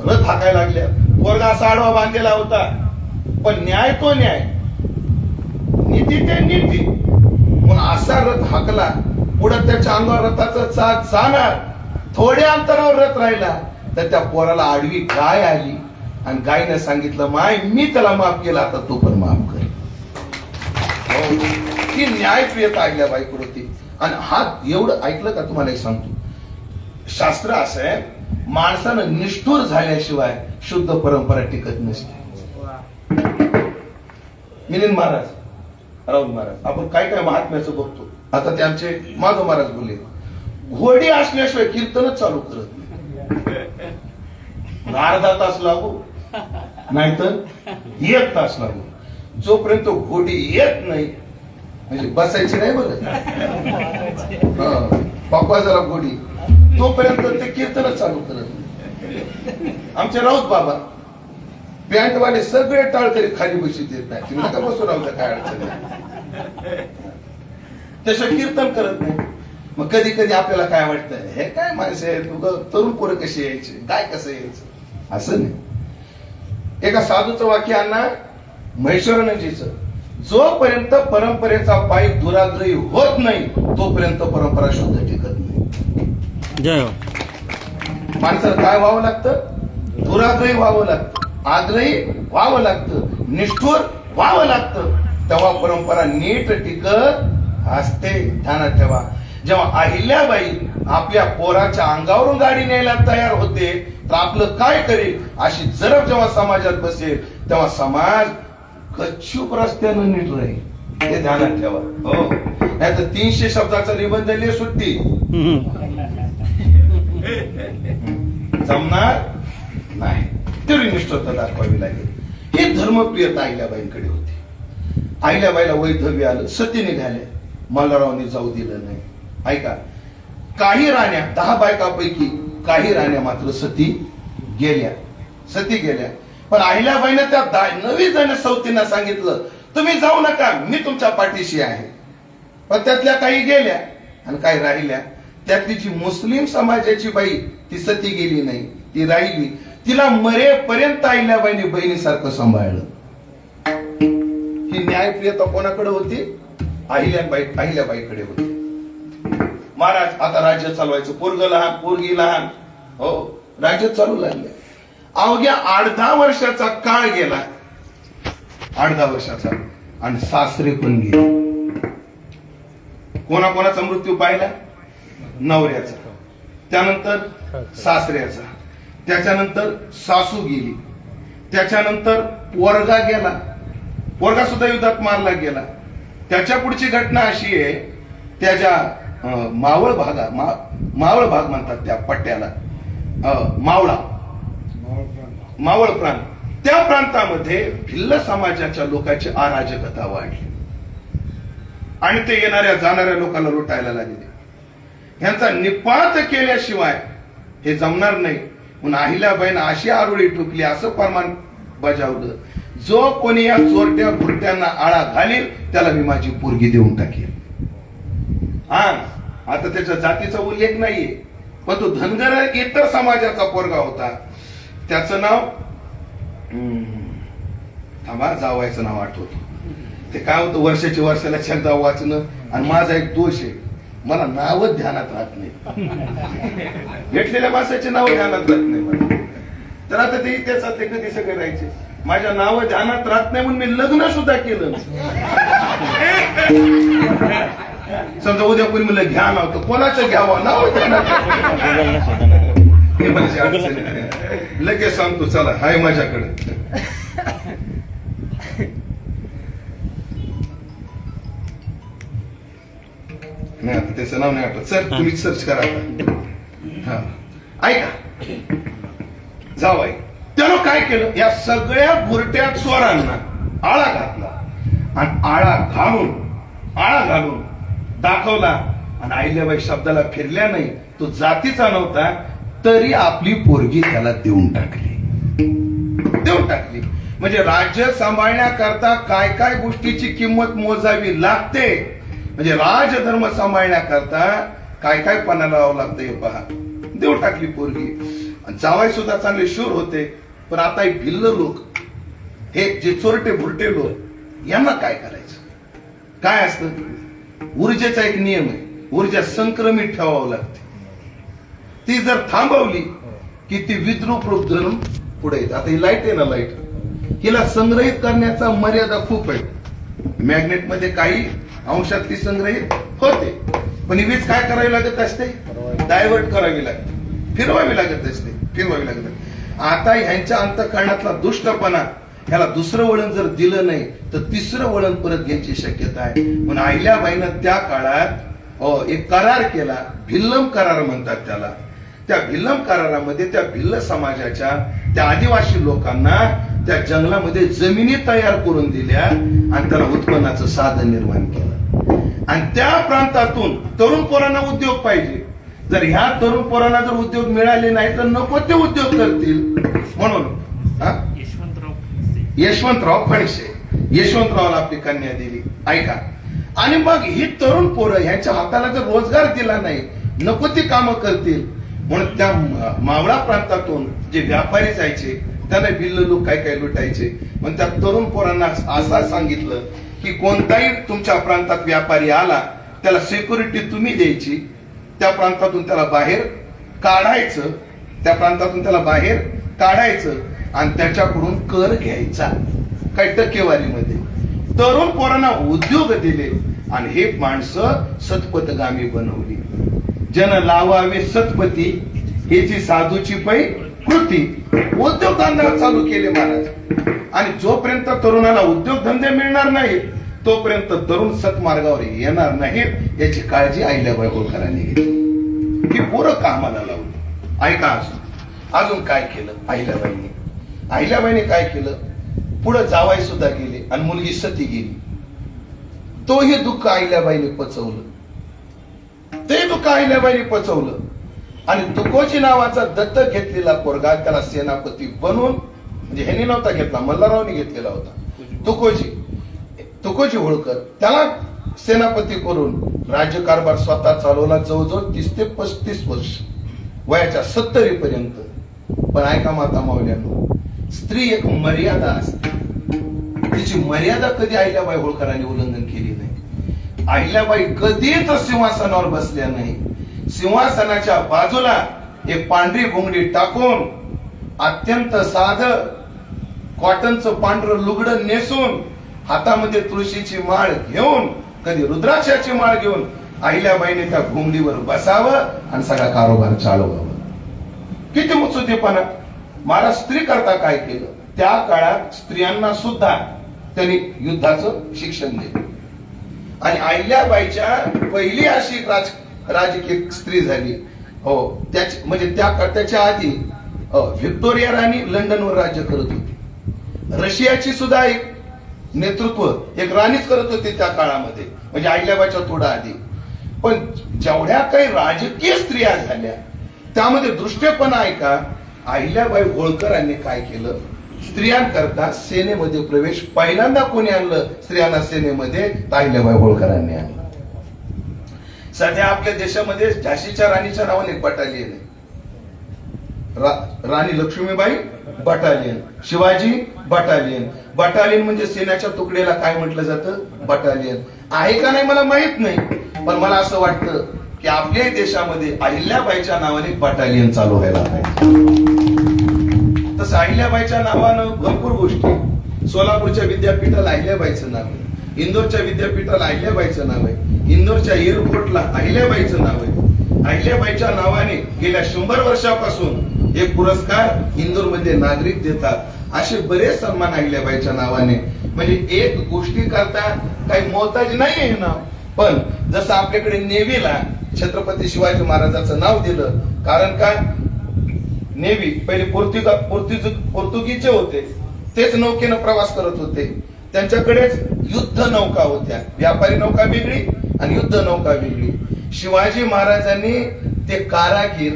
रथ हाकायला लागल्या, पोरगा असा आडवा बांधलेला होता, पण न्याय तो न्याय, नीती ते नीती. म्हणून असा रथ हाकला, पुढे त्याच्या अंगावर रथाचं चाक जाणार, थोड्या अंतरावर रथ राहिला तर त्या पोराला आडवी गाय आली आणि गायनं सांगितलं, माय मी त्याला माफ केला, आता तो पण माफ कर. ही न्यायप्रियता अहिल्याबाईकडे होती. आणि हा एवढं ऐकलं का तुम्हाला एक सांगतो, शास्त्र असं आहे, माणसानं निष्ठुर झाल्याशिवाय शुद्ध परंपरा टिकत नसते. मिलिंद महाराज, राहुल महाराज, आपण काय काय महात्म्याचं बघतो. आता ते आमचे माधव महाराज बोलले, घोडी असल्याशिवाय कीर्तनच चालू करत नाही. अर्धा तास लागू नाहीतर 1 तास लागू, जोपर्यंत घोडी येत नाही, म्हणजे बसायची नाही बरं, पप्पा जरा घोडी, तोपर्यंत ते कीर्तनच चालू करत. आमचे राऊत बाबा पॅन्टवाले सगळे टाळकरी खाली बशीत येत नाही, तुम्ही नका बसू राहू, काय अडचण नाही, तसं कीर्तन करत नाही. मग कधी कधी आपल्याला काय वाटतं, हे काय माणसं आहेत, तरुण पोरं कशी यायचे, काय कसं यायचं, असं नाही. एका साधूचं वाक्य अण्णा म्हैश्वरानंदजीचं, जोपर्यंत परंपरेचा पायी दुराग्रही होत नाही तोपर्यंत परंपरा शुद्ध टिकत नाही. जय हो. माणसाला काय व्हावं लागतं? दुराग्रही व्हावं लागतं, आग्रही व्हावं लागतं, निष्ठुर व्हावं लागतं, तेव्हा परंपरा नीट टिकत असते. ध्यानात ठेवा, जेव्हा अहिल्याबाई आपल्या पोराच्या अंगावरून गाडी न्यायला तयार होते तर आपलं काय करेल अशी जरब जेव्हा समाजात बसेल तेव्हा समाज गपचूप रस्त्यानं नीट राहील, हे ध्यानात ठेवा. हो, नाही तर 300 शब्दाचा निबंध लिहि सुट्टी जमणार नाही. तेवढी निष्ठता दाखवावी लागेल. ही धर्मप्रियता अहिल्याबाईंकडे होती. अहिल्याबाईला वैधव्य आलं, सती निघाल्या, मल्हाररावांनी जाऊ दिलं नाही. ऐका, काही राण्या, 10 बायकापैकी काही राण्या मात्र सती गेल्या. पण अहिल्याबाईनं त्या 9 जण सवतींना सांगितलं, तुम्ही जाऊ नका, मी तुमच्या पाठीशी आहे. पण त्यातल्या काही गेल्या आणि काही राहिल्या. त्यातली जी मुस्लिम समाजाची बाई ती सती गेली नाही, ती राहिली. तिला मरेपर्यंत अहिल्याबाईंनी बहिणीसारखं सांभाळलं. ही न्यायप्रियता कोणाकडे होती? अहिल्याबाईकडे होती. महाराज आता राज्य चालवायचं, पोरग लहान पोरगी लहान, हो राज्य चालू लागले. अवघ्या 8-10 वर्षाचा काळ गेला, 8-10 वर्षाचा, आणि सासरे पण गेले. कोणाकोणाचा मृत्यू पाहिला? नवऱ्याचा, त्यानंतर सासऱ्याचा, त्याच्यानंतर सासू गेली, त्याच्यानंतर पोरगा गेला, पोरगा सुद्धा युद्धात मारला गेला. त्याच्या पुढची घटना अशी आहे, त्याच्या मावळ भाग म्हणतात त्या पट्ट्याला, मावळ प्रांत, त्या प्रांतामध्ये भिल्ल समाजाच्या लोकांची अराजकता वाढली आणि ते येणाऱ्या जाणाऱ्या लोकांना लुटायला लागले. ह्यांचा निपात केल्याशिवाय हे जमणार नाही. म्हणून अहिल्याबाईंना अशी आरोळी ठोकली, असं फरमान बजावलं, जो कोणी या चोरट्या बुरट्यांना आळा घालील त्याला मी माझी पोरगी देऊन टाकेल. हा, आता त्याच्या जातीचा उल्लेख नाहीये, पण तो धनगर इतर समाजाचा पोरगा होता. त्याचं नाव थांबा, जावायचं नाव आठवतो. ते काय होतं, वर्षाला एकदा वाचणं. आणि माझा एक दोष आहे, मला नावच ध्यानात राहत नाही, भेटलेल्या माणसाचे नाव ध्यानात राहत नाही मला. तर आता ते इतिहासात ते कधी सगळे राहायचे, माझ्या नाव ध्यानात राहत नाही म्हणून मी लग्न सुद्धा केलं. समजा उद्या कोणी म्हणलं घ्या नाव, तर कोणाचं घ्यावं नाव ध्यानात लगेच सांगतो, चला हाय माझ्याकडे. नाही आता त्याचं नाव नाही आठवत. सर तुम्ही सर्च करा आता. हा ऐका, जावई त्यानं काय केलं, या सगळ्या बुरट्या चोरांना आळा घातला आणि आळा घालून दाखवला. आणि अहिल्याबाई शब्दाला फिरल्या नाही, तो जातीचा नव्हता तरी आपली पोरगी त्याला देऊन टाकली. म्हणजे राज्य सांभाळण्याकरता काय काय गोष्टीची किंमत मोजावी लागते, म्हणजे राजधर्म सांभाळण्याकरता काय काय पणाला लावावं लागतं हे पहा. देऊन टाकली पोरगी. जावाई सुद्धा चांगले शूर होते. पण आता हे भिल्ल लोक, हे जे चोरटे भुरटे लोक, यांना काय करायचं? काय असतं, ऊर्जेचा एक नियम आहे, ऊर्जा संक्रमित ठेवावं लागते. ती जर थांबवली की ती विद्रूप रूप धरून पुढे येते. आता ही लाईट आहे ना, लाईट हिला संग्रहित करण्याचा मर्यादा खूप आहे. मॅग्नेट मध्ये काही अंशात ती संग्रहित होते, पण ही वीज काय करावी लागत असते, डायव्हर्ट करावी लागते, फिरवावी लागत असते. आता ह्यांच्या अंतःकरणातला दुष्टपणा, ह्याला दुसरं वळण जर दिलं नाही तर तिसरं वळण परत घ्यायची शक्यता आहे. म्हणून अहिल्याबाईनं त्या काळात एक करार केला, भिल्लम करार म्हणतात त्याला. त्या भिल्लम करारामध्ये त्या भिल्ल समाजाच्या त्या आदिवासी लोकांना त्या जंगलामध्ये जमिनी तयार करून दिल्या आणि त्याला उत्पन्नाचं साधन निर्माण केलं. आणि त्या प्रांतातून तरुण पोरांना उद्योग पाहिजे. जर ह्या तरुण पोरांना जर उद्योग मिळाले नाही तर नको ते उद्योग करतील. म्हणून यशवंतराव फणसे, यशवंतरावला आपली कन्या दिली. ऐका, आणि मग ही तरुण पोरं ह्यांच्या हाताला जर रोजगार दिला नाही, नको ती कामं करतील. म्हणून त्या मावळा प्रांतातून जे व्यापारी जायचे त्यांना भिल्ल लोक काय काय लुटायचे. पण त्या तरुण पोरांना असं सांगितलं की कोणताही तुमच्या प्रांतात व्यापारी आला त्याला सिक्युरिटी तुम्ही द्यायची, त्या प्रांतातून त्याला बाहेर काढायचं, आणि त्याच्याकडून कर घ्यायचा काही टक्केवारीमध्ये. तरुण पोरांना उद्योग दिले आणि हे माणसं सतपथगामी बनवली. जन लावावे सतपती याची साधूची पै कृती. उद्योगधंदा चालू केले महाराज. आणि जोपर्यंत तरुणाला उद्योगधंदे मिळणार नाहीत तोपर्यंत तरुण सतमार्गावर येणार नाहीत याची काळजी अहिल्याबाई होळकरांनी घेतली. ही पोरं कामाला लावली. ऐका, अजून काय केलं अहिल्याबाईने काय केलं, पुढे जावाई सुद्धा गेले आणि मुलगी सती गेली. तोही दुःख अहिल्याबाईने पचवलं. आणि तुकोजी नावाचा दत्तक घेतलेला पोरगा त्याला सेनापती बनवून, म्हणजे ह्याने नव्हता घेतला, मल्हाररावने घेतलेला होता, तुकोजी होळकर, त्याला सेनापती करून राज्यकारभार स्वतः चालवला जवळजवळ 30 ते 35 वर्ष, वयाच्या 70 पर्यंत. पण ऐका माता माऊल्यांनो, स्त्री एक मर्यादा असते, तिची मर्यादा कधी अहिल्याबाई होळकरांनी उल्लंघन केली नाही. अहिल्याबाई कधीच सिंहासनावर बसल्या नाही. सिंहासनाच्या बाजूला एक पांढरी घोंगडी टाकून अत्यंत साधं कॉटनचं पांढरं लुगडं नेसून हातामध्ये तुळशीची माळ घेऊन, कधी रुद्राक्षाची माळ घेऊन अहिल्याबाईने त्या घोंगडीवर बसावं आणि सगळा कारभार चालवावा. किती उत्सुकतेपणा. महाराज स्त्री करता काय केलं, त्या काळात स्त्रियांना सुद्धा त्यांनी युद्धाचं शिक्षण दिलं. आणि अहिल्याबाईच्या पहिली अशी राजकीय स्त्री झाली. म्हणजे त्याच्या आधी व्हिक्टोरिया राणी लंडनवर राज्य करत होती. रशियाची सुद्धा एक नेतृत्व एक राणीच करत होती त्या काळामध्ये, म्हणजे अहिल्याबाईच्या थोडा आधी. पण जेवढ्या काही राजकीय स्त्रिया झाल्या त्यामध्ये दृष्टेपणा ऐका, अहिल्याबाई होळकरांनी काय केलं, स्त्रियांकरता सेनेमध्ये प्रवेश पहिल्यांदा कोणी आणलं स्त्रियांना सेनेमध्ये, अहिल्याबाई होळकरांनी आणलं. सध्या आपल्या देशामध्ये झाशीच्या राणीच्या नावाने बटालियन आहे. राणी लक्ष्मीबाई बटालियन, शिवाजी बटालियन म्हणजे सेनेच्या तुकड्याला काय म्हटलं जातं, बटालियन. आहे का नाही मला माहित नाही, पण मला असं वाटतं की आपल्या देशामध्ये अहिल्याबाईच्या नावाने बटालियन चालू व्हायला पाहिजे. तसं अहिल्याबाईच्या नावानं भरपूर गोष्टी. सोलापूरच्या विद्यापीठाला अहिल्याबाईचं नाव आहे, इंदोरच्या विद्यापीठाला अहिल्याबाईचं नाव आहे, इंदोरच्या एअरपोर्टला अहिल्याबाईचं नाव आहे. अहिल्याबाईच्या नावाने गेल्या 100 वर्षापासून हे पुरस्कार इंदूरमध्ये नागरिक देतात. असे बरेच सन्मान अहिल्याबाईच्या नावाने. म्हणजे एक गोष्टी करता काही मोहताज नाहीये ना. पण जसं आपल्याकडे नेव्हीला छत्रपती शिवाजी महाराजांचं नाव दिलं, कारण काय, नेव्ही पहिले पोर्तुगीजचे होते, तेच नौकेनं प्रवास करत होते. त्यांच्याकडेच युद्ध नौका होत्या, व्यापारी नौका वेगळी आणि युद्ध नौका वेगळी. शिवाजी महाराजांनी ते कारागीर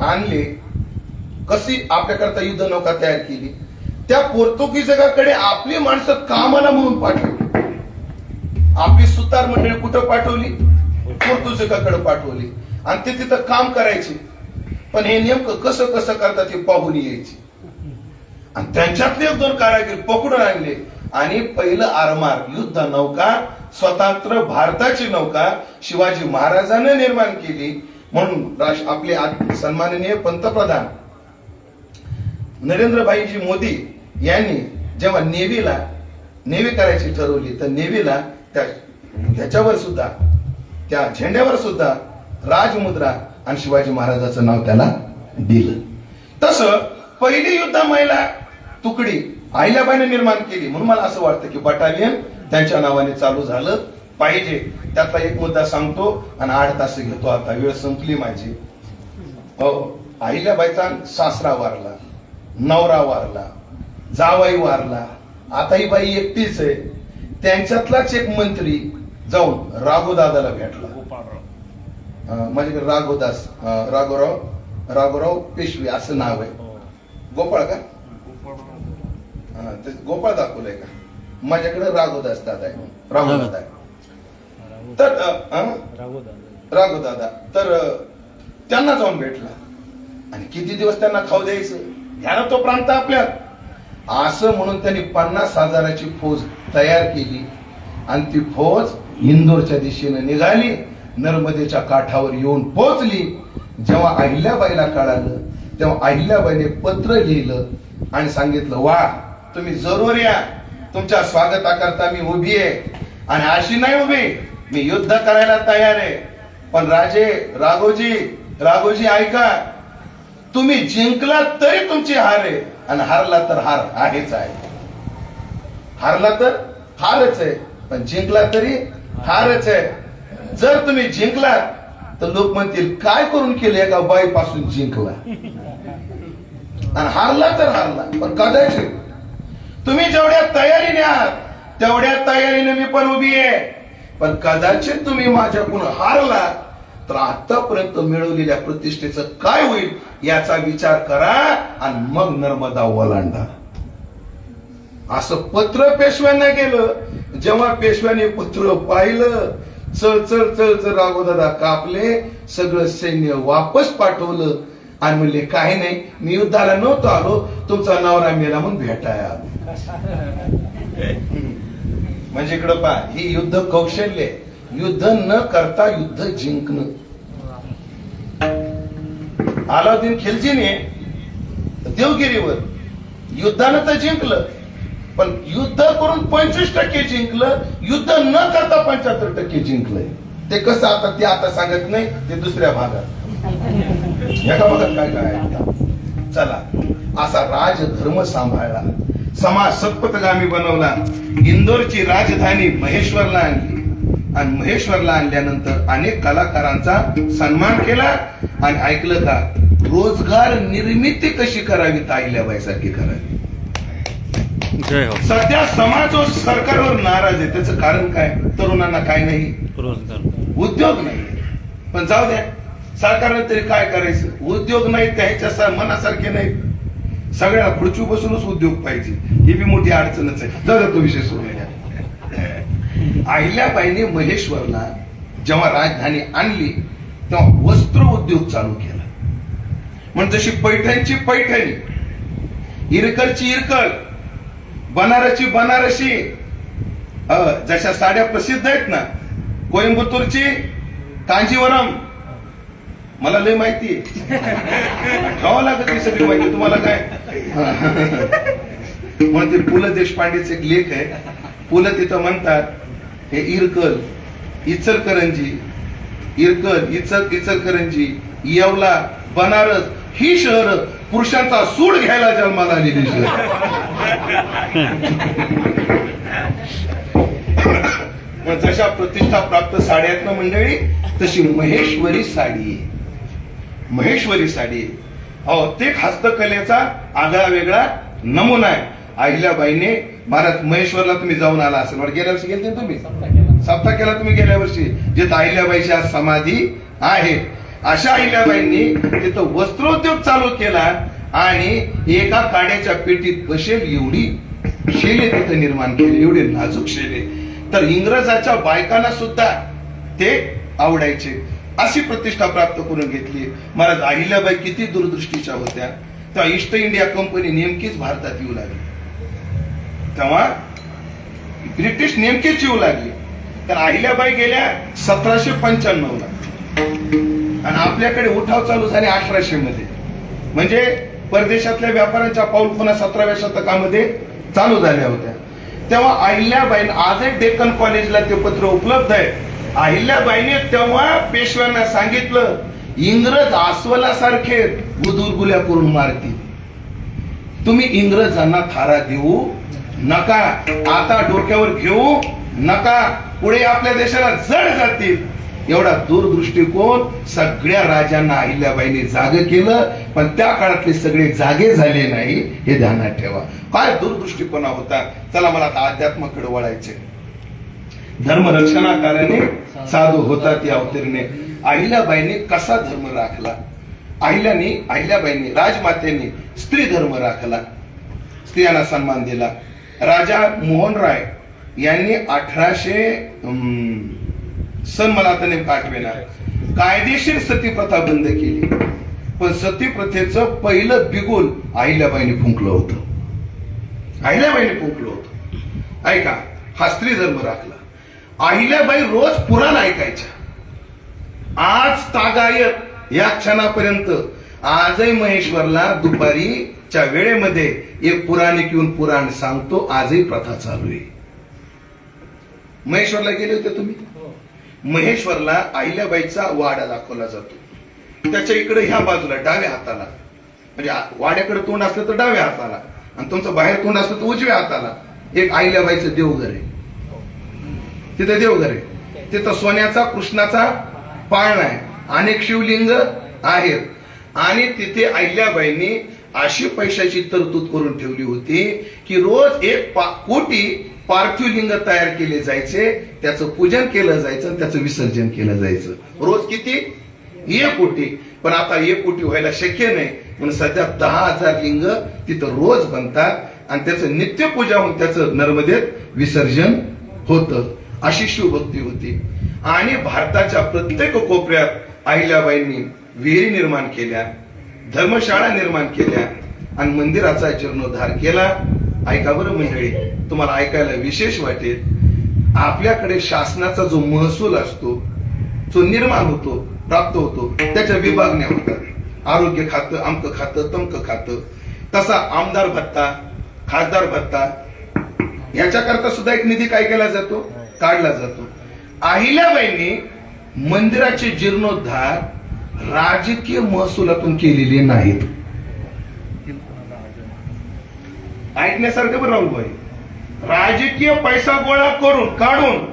आणले, कशी आपल्याकरता युद्ध नौका तयार केली. त्या पोर्तुगीजाकडे आपली माणसं कामाला म्हणून पाठवली. आपली सुतार मंडळी कुठं पाठवली? पोर्तुगीजाकडे पाठवली आणि ते तिथं काम करायचे. पण हे नेमकं कसं कसं करतात हे पाहून यायचे. आणि त्यांच्यातले 1-2 कारागीर पकडून आणले आणि पहिलं आरमार युद्ध नौका, स्वतंत्र भारताची नौका शिवाजी महाराजांनी निर्माण केली. म्हणून आपले सन्माननीय पंतप्रधान नरेंद्रभाईजी मोदी यांनी जेव्हा नेव्ही करायची ठरवली, तर नेव्हीला त्या ह्याच्यावर सुद्धा, त्या झेंड्यावर सुद्धा राजमुद्रा आणि शिवाजी महाराजांचं नाव त्याला दिलं. तसं पहिली युद्ध महिला तुकडी अहिल्याबाईने निर्माण केली. म्हणून मला असं वाटतं की बटालियन त्यांच्या नावाने चालू झालं पाहिजे. त्यातला एक मुद्दा सांगतो आणि 8 तास घेतो, आता वेळ संपली माझी. अहिल्याबाईचा सासरा वारला, नवरा वारला, जावाई वारला, आता ही बाई एकटीच आहे. त्यांच्यातलाच एक मंत्री जाऊन राघोदादाला भेटला. माझ्याकडे राघोराव पेशवे असं नाव आहे. गोपाळ का? गोपाळ दाखवलंय का? माझ्याकडे राघोदास दादा आहे, राघोदादा आहे. तर राघोदादा तर त्यांना जाऊन भेटला आणि किती दिवस त्यांना खाऊ द्यायचं, ह्याला तो प्रांत आपल्यात, असं म्हणून त्यांनी 50,000ची फौज तयार केली आणि ती फौज इंदोरच्या दिशेने निघाली, नर्मदेच्या काठावर येऊन पोहोचली. जेव्हा अहिल्याबाईला कळालं तेव्हा अहिल्याबाईने पत्र लिहिलं आणि सांगितलं, वा तुम्ही जरूर या, तुमच्या स्वागताकरता मी उभी आहे आणि अशी नाही उभी, मी युद्ध करायला तयार आहे. पण राघोजी ऐका, तुम्ही जिंकला तरी तुमची हार आहे आणि हारला तर हार आहेच आहे. हारला तर हारच आहे, पण जिंकला तरी हारच आहे. जर तुम्ही जिंकलात तर लोक म्हणतील काय करून केले का बाई पासून जिंकला, आणि हारला तर हारला. पण कदाचित तुम्ही जेवढ्या तयारीने आहात तेवढ्या तयारीने मी पण उभी आहे. पण कदाचित तुम्ही माझ्याकडून हारला तर आतापर्यंत मिळवलेल्या प्रतिष्ठेचं काय होईल याचा विचार करा आणि मग नर्मदा ओलांडा. असं पत्र पेशव्यांना गेलं. जेव्हा पेशव्याने पत्र पाहिलं, चल चल चल चल राघोदादा कापले, सगळं सैन्य वापस पाठवलं आणि म्हणले काही नाही, मी युद्धाला नव्हतो आलो, तुमचा नवरा मेला म्हणून भेटाया. म्हणजे इकडं पहा, ही युद्ध कौशल्य, युद्ध न करता युद्ध जिंकणं. अलाउद्दीन खिलजीने देवगिरीवर युद्धानं तर जिंकलं, पण युद्ध करून 25% जिंकलं, युद्ध न करता 75% जिंकलंय. ते कसं आता सांगत नाही, ते दुसऱ्या भागात. एका भागात काय काय आहे. चला, असा राजधर्म सांभाळला, समाज सत्पथगामी बनवला, इंदोरची राजधानी महेश्वरला आणली आणि महेश्वरला आणल्यानंतर अनेक कलाकारांचा सन्मान केला. आणि ऐकलं का, रोजगार निर्मिती कशी करावी, अहिल्याबाईसारखी करावी. सध्या समाज सरकारवर नाराज आहे. त्याचं कारण काय? तरुणांना काय नाही, उद्योग नाही. पण जाऊ द्या, सरकारने तरी काय करायचं, उद्योग नाही, त्याच्या मनासारखे नाही. सगळ्या खुर्ची बसूनच उद्योग पाहिजे, ही बी मोठी अडचणच आहे. जाऊ द्या, तो विषय सोडूया. अहिल्याबाईने महेश्वरला जेव्हा राजधानी आणली तेव्हा वस्त्र उद्योग चालू केला. म्हणजे जशी पैठणची पैठणी, इरकलची इरकल, बनारसची बनारसी, जशा साड्या प्रसिद्ध आहेत ना, कोइंबतूरची कांजीवरम, मला लय माहिती ठेवावं लागत ती सगळी माहिती तुम्हाला. काय म्हणते, पु ल देशपांडेचे एक लेख आहे. पु ल तिथं म्हणतात, हे इरकल, इचलकरंजी, इरकल, इचलकरंजी, येवला, बनारस ही शहर पुरुषांचा सूड घ्यायला जन्माला आलेली शहर. मग जशा प्रतिष्ठा प्राप्त साड्या आहेत ना मंडळी, तशी महेश्वरी साडी आहे. महेश्वरी साडी अहो ते हस्तकलेचा आगळा वेगळा नमुना आहे. अहिल्याबाईने महाराज महेश्वरला तुम्ही जाऊन आला असेल, गेल्या वर्षी गेले तुम्ही, सप्ताह केला तुम्ही गेल्या वर्षी, जिथं अहिल्याबाईची आज समाधी आहे. अशा अहिल्याबाईंनी तिथं वस्त्रोद्योग चालू केला आणि एका काड्याच्या पेटीत बसेल एवढी शेले तिथं निर्माण केले, एवढे नाजूक शेले. तर इंग्रजाच्या बायकांना सुद्धा ते आवडायचे. अशी प्रतिष्ठा प्राप्त करून घेतली. महाराज अहिल्याबाई किती दूरदृष्टीच्या होत्या. तेव्हा ईस्ट इंडिया कंपनी नेमकीच भारतात येऊ लागली, तेव्हा ब्रिटिश नेमकीच येऊ लागली. तर अहिल्याबाई गेल्या 1795 ला आणि आपल्याकडे उठाव चालू झाले 1800 मध्ये. म्हणजे परदेशातल्या व्यापाऱ्यांच्या पाऊलखुणा 17व्या शतकामध्ये चालू झाल्या होत्या. तेव्हा अहिल्याबाई, आज एक डेक्कन कॉलेजला ते पत्र उपलब्ध आहे. अहिल्याबाईने तेव्हा पेशव्यांना सांगितलं, इंग्रज अस्वलासारखे गुदुरगुल्या करून मारतील, तुम्ही इंग्रजांना थारा देऊ नका, आता डोक्यावर घेऊ नका, पुढे आपल्या देशाला जड जातील. एवढा दूरदृष्टिकोन सगळ्या राजांना अहिल्याबाईंनी जागे केलं. पण त्या काळातले सगळे जागे झाले नाही, हे ध्यानात ठेवा. काय दूरदृष्टिकोन होता. चला मला आता अध्यात्माकडे वळायचे. धर्मरक्षणाकाराने साधू होता ती अवतरणे. अहिल्याबाईंनी कसा धर्म राखला. अहिल्याबाईंनी राजमातेने स्त्री धर्म राखला, स्त्रियांना सन्मान दिला. राजा मोहन राय यांनी 1800 सन मला आता नेमकं आठवेना, कायदेशीर सती प्रथा बंद केली. पण सती प्रथेचं पहिलं बिगुल अहिल्याबाईंनी फुंकलं होतं. अहिल्याबाईंनी फुंकलं होतं. ऐका, हा स्त्री धर्म राखला. अहिल्याबाई रोज पुराण ऐकायच्या. आज तागायत या क्षणापर्यंत आजही महेश्वरला दुपारीच्या वेळेमध्ये एक पुराणिक येऊन पुराण सांगतो. आजही प्रथा चालू आहे. महेश्वरला गेले होते तुम्ही? महेश्वरला अहिल्याबाईचा वाडा दाखवला जातो. त्याच्या इकडे ह्या बाजूला डाव्या हाताला, म्हणजे वाड्याकडे तोंड असलं तर डाव्या हाताला आणि तुमचं बाहेर तोंड असलं तर उजव्या हाताला एक अहिल्याबाईचं देवघर आहे. तिथे देवघर आहे. तिथं सोन्याचा कृष्णाचा पाळणा आहे, अनेक शिवलिंग आहेत. आणि तिथे अहिल्याबाईंनी अशी पैशाची तरतूद करून ठेवली होती की रोज 1 कोटी पार्थिव लिंग तयार केले जायचे, त्याचं पूजन केलं जायचं, त्याचं विसर्जन केलं जायचं. रोज किती? 1 कोटी. पण आता 1 कोटी व्हायला शक्य नाही, म्हणून सध्या 10,000 लिंग तिथं रोज बनतात आणि त्याचं नित्यपूजा होऊन त्याचं नर्मदेत विसर्जन होतं. अशी शिवभक्ती होती. आणि भारताच्या प्रत्येक कोपऱ्यात अहिल्याबाईंनी विहिरी निर्माण केल्या, धर्मशाळा निर्माण केल्या आणि मंदिराचा जीर्णोद्धार केला. ऐका बरं मंडळी, तुम्हाला ऐकायला विशेष वाटेल. आपल्याकडे शासनाचा जो महसूल असतो, जो निर्माण होतो, प्राप्त होतो, त्याच्या विभागण्या होतात. आरोग्य खातं, अमक खातं, तमक खातं. तसा आमदार भत्ता, खासदार भत्ता याच्याकरता सुद्धा एक निधी काय केला जातो? काढला जातो. अहिल्याबाईंनी मंदिराचे जीर्णोद्धार राजकीय महसुलातून केलेले नाहीत. ऐकण्यासारखं बरं राहुलभाई, राजकीय पैसा गोळा करून काढून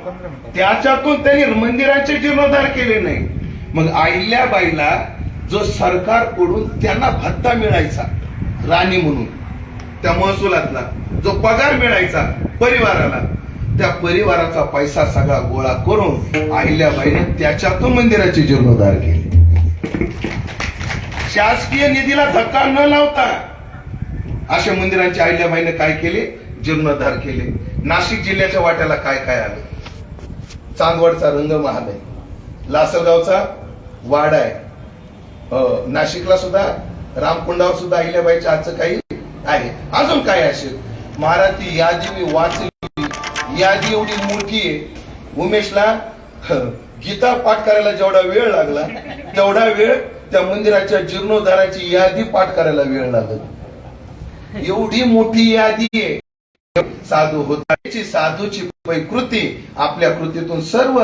त्याच्यातून त्यांनी मंदिराचे जीर्णोद्धार केले नाही. मग अहिल्याबाईला जो सरकारकडून त्यांना भत्ता मिळायचा राणी म्हणून, त्या महसुलातला जो पगार मिळायचा परिवाराला, त्या परिवाराचा पैसा सगळा गोळा करून अहिल्याबाईने त्याच्यातून मंदिराचे जीर्णोद्धार केले. शासकीय निधीला धक्का न लावता अशा मंदिरांचे अहिल्याबाईने काय केले? जीर्णोद्धार केले. नाशिक जिल्ह्याच्या वाट्याला काय काय आलं? चांदवडचा रंगमहाल आहे, लासलगावचा वाडा आहे, नाशिकला सुद्धा रामकुंडावर सुद्धा अहिल्याबाईच्या आजचं काही आहे. अजून काय असेल? महाराज ती यादी मी वाचली, यादी एवढी मोठी आहे. उमेशला गीता पाठ करायला जेवढा वेळ लागला तेवढा वेळ त्या मंदिराच्या जीर्णोद्धाराची यादी पाठ करायला वेळ लागला. एवढी मोठी यादी आहे. साधू होता, साधूची कृती, आपल्या कृतीतून सर्व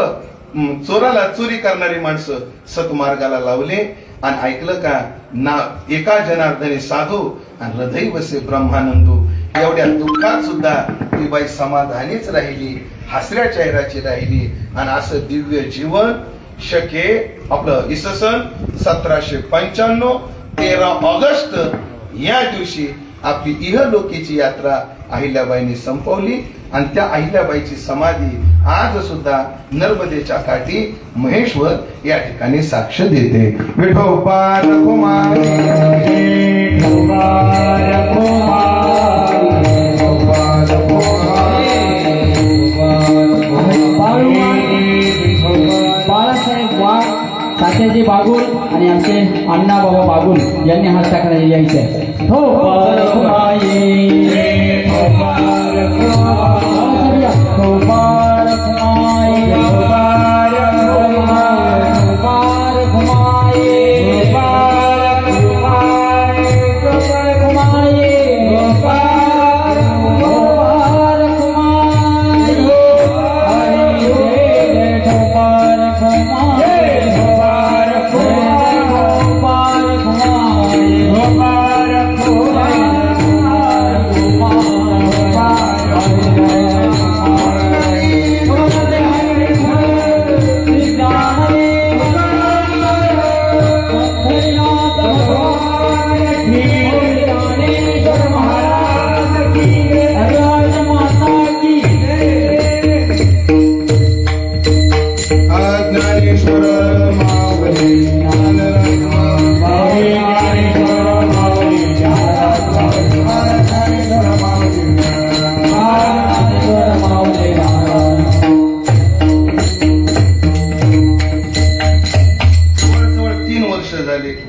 चोराला चोरी करणारी माणसं सतमार्गाला लावले आणि ऐकलं का ना एका जनार्दने साधू आणि हृदय वसे ब्रह्मानंदू. एवढ्या दुःखात सुद्धा ती बाई समाधानीच राहिली, हसऱ्या चेहऱ्याची राहिली. आणि असं दिव्य जीवन शके आपलं इससन 1795 13 ऑगस्ट या दिवशी आपली इहलोकीची यात्रा अहिल्याबाईंनी संपवली. आणि त्या अहिल्याबाईची समाधी आज सुद्धा नर्मदेच्या काठी महेश्वर या ठिकाणी साक्ष देते. विठोबा रखुमाई, विठोबा रखुमाई, विठोबा रखुमाई. बाळासाहेब वाघ, तात्याजी बागुल आणि आमचे अण्णाबाबा बागुल यांनी हात टाकण्याचे यायचे आहे. हो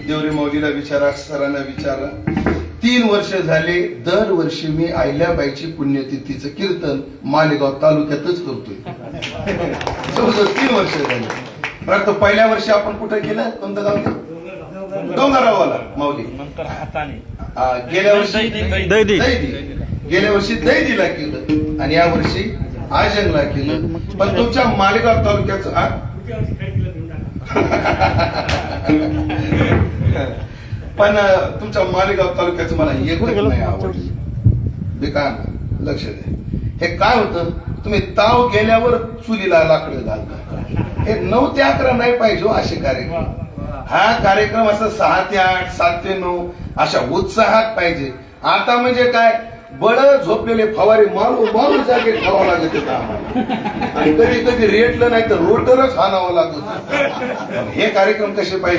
देवरे माऊलीला विचारा, सरांना विचारा. 3 वर्ष झाले दरवर्षी मी अहिल्याबाईची पुण्यतिथीचं कीर्तन मालेगाव तालुक्यातच करतोय. जवळजवळ 3 वर्ष झाले. फक्त पहिल्या वर्षी आपण कुठे केलं, कोणतं गाव ते? डोंगरगावला माऊली. गेल्या वर्षी दैदी, गेल्या वर्षी दैदीला केलं आणि या वर्षी आजंगला केलं. पण तुमच्या मालेगाव तालुक्याचं पण तुमच्या मालेगाव तालुक्याचं मला एकच नाही आवडलं. बेकार, लक्ष द्या. हे काय होतं, तुम्ही ताव गेल्यावर चुलीला लाकडं घालता. हे 9 ते 11 नाही पाहिजे असे कार्यक्रम. हा कार्यक्रम असं 6 ते 8, 7 ते 9 अशा उत्साहात पाहिजे. आता म्हणजे काय, बळ झोपलेले फवारे मारू मारू जागे ठेवावं लागत होतं आम्हाला. आणि कधी कधी रेटलं नाही तर रोटरच हाणावं लागत. हे कार्यक्रम कसे पाहिजे.